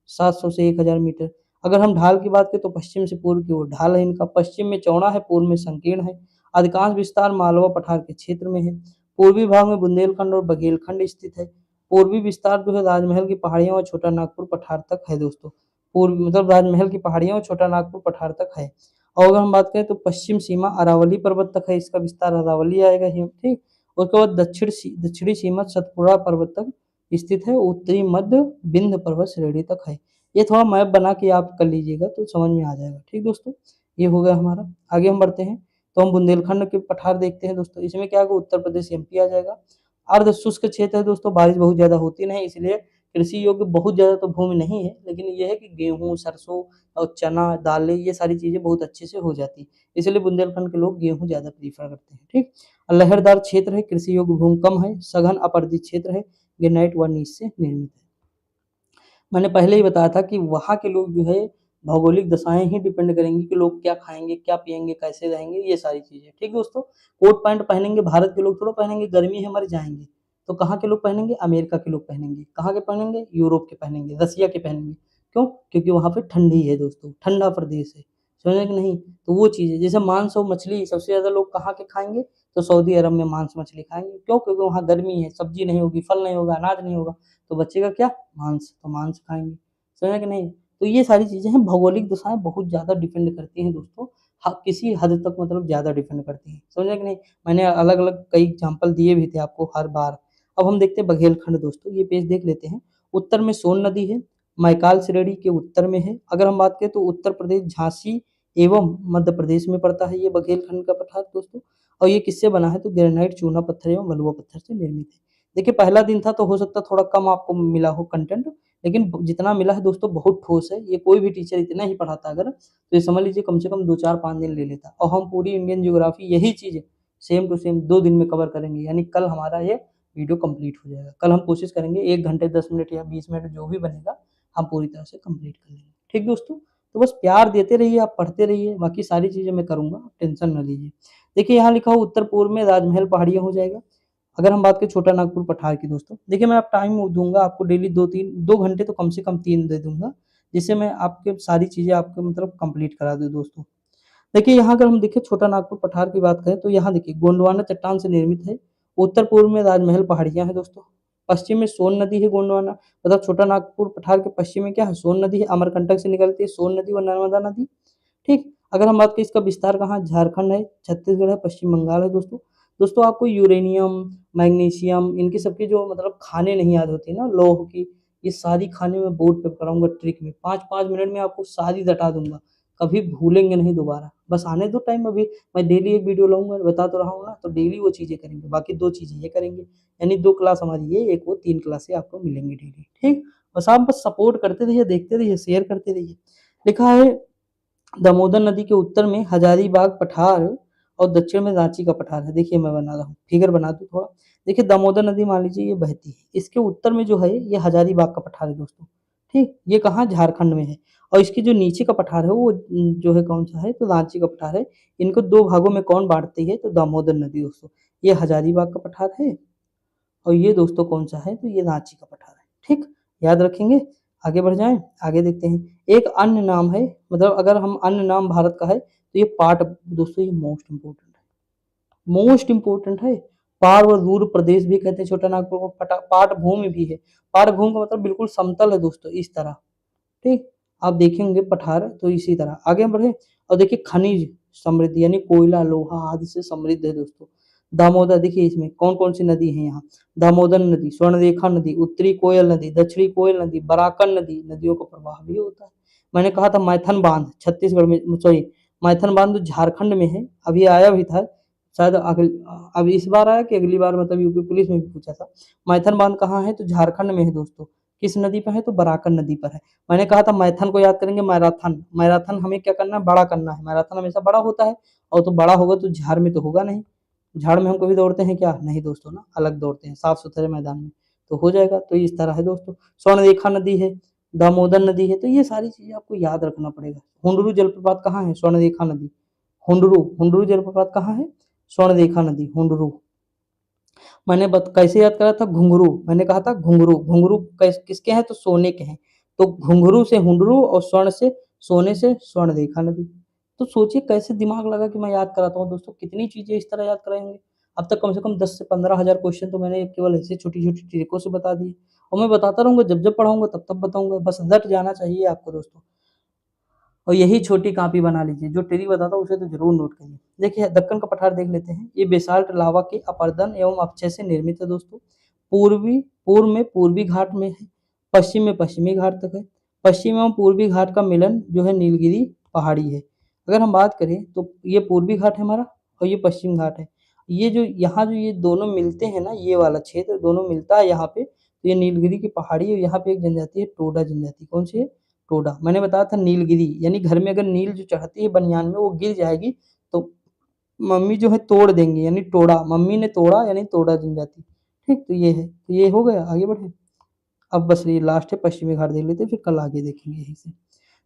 700 से 1000 मीटर। अगर हम ढाल की बात करें तो पश्चिम से पूर्व की ओर ढाल है इनका, पश्चिम में चौड़ा है, पूर्व में संकीर्ण है। अधिकांश विस्तार मालवा पठार के क्षेत्र में है। पूर्वी भाग में बुंदेलखंड और बघेलखंड स्थित है। पूर्वी विस्तार जो है राजमहल की पहाड़ियां और छोटा नागपुर पठार तक है दोस्तों। पूर्व मतलब राजमहल की पहाड़ियां और छोटा नागपुर पठार तक है। और अगर हम बात करें तो पश्चिम सीमा अरावली पर्वत तक है, इसका विस्तार अरावली आएगा, ठीक। उसके बाद दक्षिणी सीमा सतपुड़ा पर्वत तक स्थित है, उत्तरी मध्य विंध्य पर्वत श्रेणी तक है। ये थोड़ा मैप बना के आप कर लीजिएगा तो समझ में आ जाएगा। ठीक दोस्तों, ये हो गया हमारा। आगे हम बढ़ते हैं तो हम बुंदेलखंड के पठार देखते हैं दोस्तों। इसमें क्या होगा, उत्तर प्रदेश एमपी आ जाएगा। अर्ध शुष्क क्षेत्र है दोस्तों, बारिश बहुत ज़्यादा होती नहीं, इसलिए कृषि योग्य बहुत ज़्यादा तो भूमि नहीं है, लेकिन ये है कि गेहूँ, सरसों और चना, दालें ये सारी चीज़ें बहुत अच्छे से हो जाती है। इसलिए बुंदेलखंड के लोग गेहूँ ज़्यादा प्रीफ़र करते हैं। ठीक, लहरदार क्षेत्र है, कृषि योग्य भूमि कम है, सघन अपरदित क्षेत्र है, ग्रेनाइट व नीच से निर्मित है। मैंने पहले ही बताया था कि वहाँ के लोग जो है भौगोलिक दशाएँ ही डिपेंड करेंगी कि लोग क्या खाएँगे, क्या पिएँगे, कैसे रहेंगे, ये सारी चीज़ें। ठीक दोस्तों, कोट पैंट पहनेंगे भारत के लोग थोड़ा पहनेंगे, गर्मी है मर जाएँगे। तो कहाँ के लोग पहनेंगे? अमेरिका के लोग पहनेंगे। कहाँ के पहनेंगे? यूरोप के पहनेंगे, रसिया के पहनेंगे। क्यों? क्योंकि वहाँ पे ठंडी है दोस्तों, ठंडा प्रदेश है। समझे कि नहीं? तो वो चीज़ है, जैसे मांस और मछली सबसे ज़्यादा लोग कहाँ के खाएँगे? तो सऊदी अरब में मांस मछली खाएँगे। क्यों? क्योंकि वहाँ गर्मी है, सब्ज़ी नहीं होगी, फल नहीं होगा, अनाज नहीं होगा, तो बचेगा क्या? मांस, तो मांस खाएँगे। समझे कि नहीं? तो ये सारी चीज़ें हैं, भौगोलिक दशाएँ बहुत ज़्यादा डिपेंड करती हैं दोस्तों, किसी हद तक मतलब ज़्यादा डिपेंड करती हैं। समझे कि नहीं? मैंने अलग-अलग कई एग्ज़ाम्पल दिए भी थे आपको हर बार। अब हम देखते हैं बघेलखंड दोस्तों, ये पेज देख लेते हैं। उत्तर में सोन नदी है, मैकाल श्रेणी के उत्तर में है। अगर हम बात करें तो उत्तर प्रदेश, झांसी एवं मध्य प्रदेश में पड़ता है ये बघेलखंड का पठार दोस्तों। और ये किससे बना है? तो ग्रेनाइट, चूना पत्थर एवं बलुआ पत्थर से निर्मित है। देखिए पहला दिन था तो हो सकता है थोड़ा कम आपको मिला हो कंटेंट, लेकिन जितना मिला है दोस्तों बहुत ठोस है। ये कोई भी टीचर इतना ही पढ़ाता अगर, तो ये समझ लीजिए कम से कम 2, 4, 5 दिन ले लेता। और हम पूरी इंडियन ज्योग्राफी यही चीज़ सेम टू सेम 2 दिन में कवर करेंगे, यानी कल हमारा ये वीडियो कंप्लीट हो जाएगा। कल हम कोशिश करेंगे 1 घंटे 10 मिनट या 20 मिनट जो भी बनेगा, हम पूरी तरह से कंप्लीट कर लेंगे। ठीक दोस्तों? तो बस प्यार देते रहिए, आप पढ़ते रहिए, बाकी सारी चीज़ें मैं करूँगा, टेंशन ना लीजिए। देखिए यहाँ लिखा हो उत्तर-पूर्व में राजमहल पहाड़ियाँ हो जाएगा। अगर हम बात करें छोटा नागपुर पठार की दोस्तों, देखिए मैं अब टाइम दूँगा आपको डेली 2 घंटे तो कम से कम 3 दे दूँगा, जिससे मैं आपके सारी चीज़ें आपको मतलब कंप्लीट करा दूँ दोस्तों। देखिए यहाँ अगर हम देखें छोटा नागपुर पठार की बात करें तो यहाँ देखिए गोंडवाना चट्टान से निर्मित है, उत्तर-पूर्व में राजमहल पहाड़ियाँ हैं दोस्तों, पश्चिम में सोन नदी है गोंडवाना, मतलब छोटा नागपुर पठार के पश्चिम में क्या है? सोन नदी है, अमरकंटक से निकलती है सोन नदी व नर्मदा नदी। ठीक, अगर हम बात करें इसका विस्तार कहाँ है? झारखंड है, छत्तीसगढ़ है, पश्चिम बंगाल है दोस्तों। दोस्तों आपको यूरेनियम, मैग्नीशियम इनकी सबकी जो मतलब खानें नहीं याद होती ना लौह की, ये सारी खानें मैं बोर्ड पे कराऊँगा ट्रिक में, 5-5 मिनट में आपको सारी रटा दूँगा, कभी भूलेंगे नहीं दोबारा। बस आने दो टाइम अभी, मैं डेली एक वीडियो लाऊँगा, बता तो रहा हूँ ना, तो डेली वो चीज़ें करेंगे, बाकी 2 चीज़ें ये करेंगे, यानी 2 क्लास हमारी ये, एक वो 3 क्लासें आपको मिलेंगी डेली, ठीक? बस आप बस सपोर्ट करते रहिए, देखते रहिए, शेयर करते रहिए। लिखा है दामोदर नदी के उत्तर में हजारीबाग पठार और दक्षिण में रांची का पठार है। देखिए मैं बना रहा हूँ, फिगर बना दूँ थोड़ा। देखिए दामोदर नदी मान लीजिए ये बहती है, इसके उत्तर में जो है ये हजारीबाग का पठार है दोस्तों, ठीक? ये कहाँ? झारखंड में है। और इसके जो नीचे का पठार है वो जो है कौन-सा है? तो रांची का पठार है। इनको 2 भागों में कौन बाँटती है? तो दामोदर नदी दोस्तों। ये हजारीबाग का पठार है और ये दोस्तों कौन-सा है? तो ये रांची का पठार है, ठीक? याद रखेंगे? आगे बढ़ जाएँ? आगे देखते हैं। एक अन्य नाम है, मतलब अगर हम अन्य नाम भारत का है, तो ये पाट दोस्तों ये मोस्ट इम्पोर्टेंट है। पार व दूर प्रदेश भी कहते हैं छोटा नागपुर को, पाट भूमि भी है। पाट भूमि का मतलब बिल्कुल समतल है दोस्तों, इस तरह, ठीक? आप देखेंगे पठार तो इसी तरह। आगे बढ़े और देखिए खनिज समृद्धि यानी कोयला, लोहा आदि से समृद्ध है दोस्तों। दामोदर देखिए इसमें कौन-कौन सी नदी है यहाँ, दामोदर नदी, स्वर्णरेखा नदी, उत्तरी कोयल नदी, दक्षिणी कोयल नदी, बराकन नदी, नदियों का प्रवाह भी होता है। मैंने कहा था मैथन बाँध छत्तीसगढ़ में, सॉरी मैथन बाँध झारखंड में है, अभी आया भी था, शायद अब इस बार आया कि अगली बार, मतलब यूपी पुलिस में भी पूछा था। मैथन बाँध कहाँ है? तो झारखंड में है दोस्तों। किस नदी पे है? तो बराकन नदी पर है। मैंने कहा था मैथन को याद करेंगे मैराथन, मैराथन हमें क्या करना है? बड़ा करना है, मैराथन हमेशा बड़ा होता है और तो बड़ा होगा तो झाड़ में तो होगा नहीं। झाड़ में हम कभी दौड़ते हैं क्या? नहीं दोस्तों ना, अलग दौड़ते हैं, साफ-सुथरे मैदान में, तो हो जाएगा। तो इस तरह है दोस्तों। स्वर्णरेखा नदी है, दामोदर नदी है, तो ये सारी चीज़ें आपको याद रखना पड़ेगा। हुंडरू जलप्रपात कहाँ है? स्वर्णरेखा नदी। हुंडरू जलप्रपात कहाँ है? स्वर्णरेखा नदी, हुंडरू। मैंने कैसे याद करा था? घुंघरू, मैंने कहा था घुंघरू, घुंघरू किसके हैं? तो सोने के हैं। तो घुंघरू से हुंडरू और स्वर्ण से सोने से स्वर्णरेखा नदी। तो सोचिए कैसे दिमाग लगा कि मैं याद कराता हूँ दोस्तों, कितनी चीज़ें इस तरह याद कराएँगे। अब तक कम से कम 10 से 15,000 क्वेश्चन तो मैंने केवल ऐसे छोटी-छोटी ट्रिकों से बता दिए और मैं बताता रहूँगा, जब-जब पढ़ाऊँगा तब-तब बताऊँगा, बस रट जाना चाहिए आपको दोस्तों। और यही छोटी कॉपी बना लीजिए, जो ट्रिक बताता हूँ उसे तो ज़रूर नोट करिए। देखिए दक्कन का पठार देख लेते हैं, ये बेसाल्ट लावा के अपरदन एवं अपक्षय से निर्मित है दोस्तों। पूर्व में पूर्वी घाट में है, पश्चिम में पश्चिमी घाट तक है, पश्चिम एवं पूर्वी घाट का मिलन जो है नीलगिरी पहाड़ी है। अगर हम बात करें तो ये पूर्वी घाट है हमारा और ये पश्चिम घाट है। ये जो यहाँ जो ये दोनों मिलते हैं ना, ये वाला क्षेत्र दोनों मिलता है यहाँ पे, तो ये नीलगिरी की पहाड़ी है। यहाँ पे एक जनजाति है टोडा जनजाति। कौन सी है? टोडा। मैंने बताया था नीलगिरी, यानी घर में अगर नील जो चढ़ती है बनियान में वो गिर जाएगी तो मम्मी जो है तोड़ देंगी, यानी टोड़ा, मम्मी ने तोड़ा यानी टोडा जनजाति। ठीक, तो ये है, तो ये हो गया। आगे बढ़े। अब बस ये लास्ट है पश्चिमी घाट देख लेते हैं, फिर कल आगे देखेंगे यहीं से।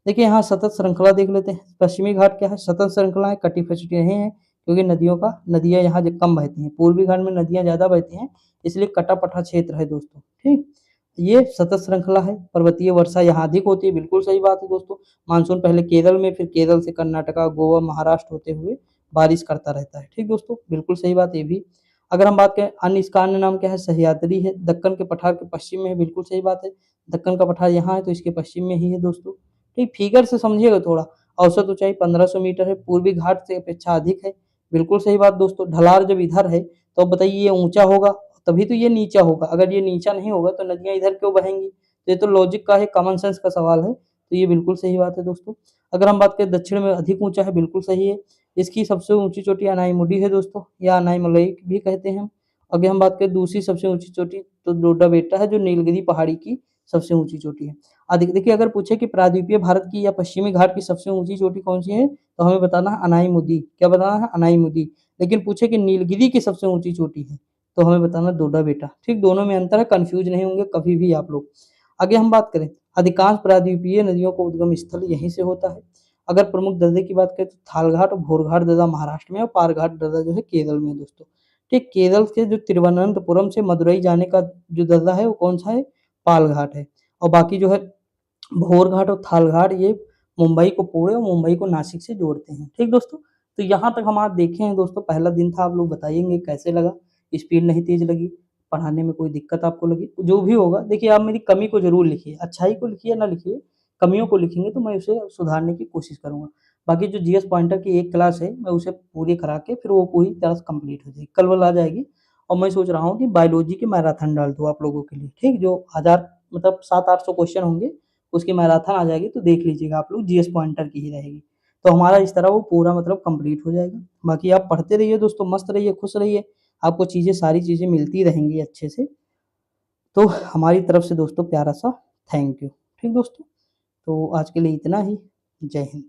देखिए यहाँ सतत श्रृंखला देख लेते हैं। पश्चिमी घाट क्या है? सतत श्रृंखला है, कटी फसटी नहीं है, क्योंकि नदियाँ यहाँ कम बहती हैं। पूर्वी घाट में नदियाँ ज़्यादा बहती हैं, इसलिए कटा-पठा क्षेत्र है दोस्तों। ठीक, ये सतत श्रृंखला है। पर्वतीय वर्षा यहाँ अधिक होती है, बिल्कुल सही बात है दोस्तों। मानसून पहले केरल में, फिर केरल से कर्नाटका, गोवा, महाराष्ट्र होते हुए बारिश करता रहता है। ठीक दोस्तों, बिल्कुल सही बात ये भी। अगर हम बात करें अन्य, इसका अन्य नाम क्या है? सह्याद्री है। दक्कन के पठार के पश्चिम में है, बिल्कुल सही बात है। दक्कन का पठार यहाँ है तो इसके पश्चिम में ही है दोस्तों। ठीक, फिगर से समझिएगा थोड़ा। औसत ऊंचाई 1500 मीटर है, पूर्वी घाट से अपेक्षा अधिक है। बिल्कुल सही बात दोस्तों। ढलान जब इधर है तो अब बताइए ये ऊंचा होगा तभी तो ये नीचा होगा। अगर ये नीचा नहीं होगा तो नदियां इधर क्यों बहेंगी? तो ये तो लॉजिक का है, कॉमन सेंस का सवाल है। तो ये बिल्कुल सही बात है दोस्तों। अगर हम बात करें दक्षिण में अधिक ऊंचा है, बिल्कुल सही है। इसकी सबसे ऊंची चोटी अनाईमुडी है दोस्तों, या अनाईमलई भी कहते हैं हम। अगर हम बात करें दूसरी सबसे ऊंची चोटी तो डोडा बेटा है, जो नीलगिरी पहाड़ी की सबसे ऊंची चोटी है। अधिक देखिए, अगर पूछे कि प्रायद्वीपीय भारत की या पश्चिमी घाट की सबसे ऊंची चोटी कौन सी है, तो हमें बताना है अनाईमुदी। क्या बताना है? अनाईमुदी। लेकिन पूछे कि नीलगिरी की सबसे ऊंची चोटी है, तो हमें बताना डोडा बेटा। ठीक, दोनों में अंतर है, कंफ्यूज नहीं होंगे कभी भी आप लोग। आगे हम बात करें, अधिकांश प्रायद्वीपीय नदियों का उद्गम स्थल यहीं से होता है। अगर प्रमुख दर्रे की बात करें तो थालघाट और भोरघाट दर्रा महाराष्ट्र में, और पारघाट दर्रा जो है केरल में दोस्तों। ठीक, केरल के जो तिरुवनंतपुरम से मदुरई जाने का जो दर्रा है वो कौन सा है? पालघाट है। और बाकी जो है भोरघाट और थालघाट ये मुंबई को, पूरे मुंबई को नासिक से जोड़ते हैं। ठीक दोस्तों, तो यहाँ तक हम आज देखे हैं दोस्तों। पहला दिन था, आप लोग बताइएंगे कैसे लगा। स्पीड नहीं तेज लगी, पढ़ाने में कोई दिक्कत आपको लगी, जो भी होगा देखिए आप मेरी कमी को जरूर लिखिए, अच्छाई को लिखिए ना लिखिए, कमियों को लिखेंगे तो मैं उसे सुधारने की कोशिश करूंगा। बाकी जो जीएस पॉइंटर की एक क्लास है मैं उसे पूरी करा के फिर वो पूरी क्लास कंप्लीट हो जाएगी, कल वाला आ जाएगी। और मैं सोच रहा हूँ कि बायोलॉजी के मैराथन डाल दूँ आप लोगों के लिए। ठीक, जो 1000 मतलब 700-800 क्वेश्चन होंगे उसकी मैराथन आ जाएगी, तो देख लीजिएगा आप लोग, जीएस पॉइंटर की ही रहेगी। तो हमारा इस तरह वो पूरा मतलब कंप्लीट हो जाएगा। बाकी आप पढ़ते रहिए दोस्तों, मस्त रहिए, खुश रहिए, आपको चीज़ें, सारी चीज़ें मिलती रहेंगी अच्छे से। तो हमारी तरफ से दोस्तों प्यारा सा थैंक यू। ठीक दोस्तों, तो आज के लिए इतना ही। जय हिंद।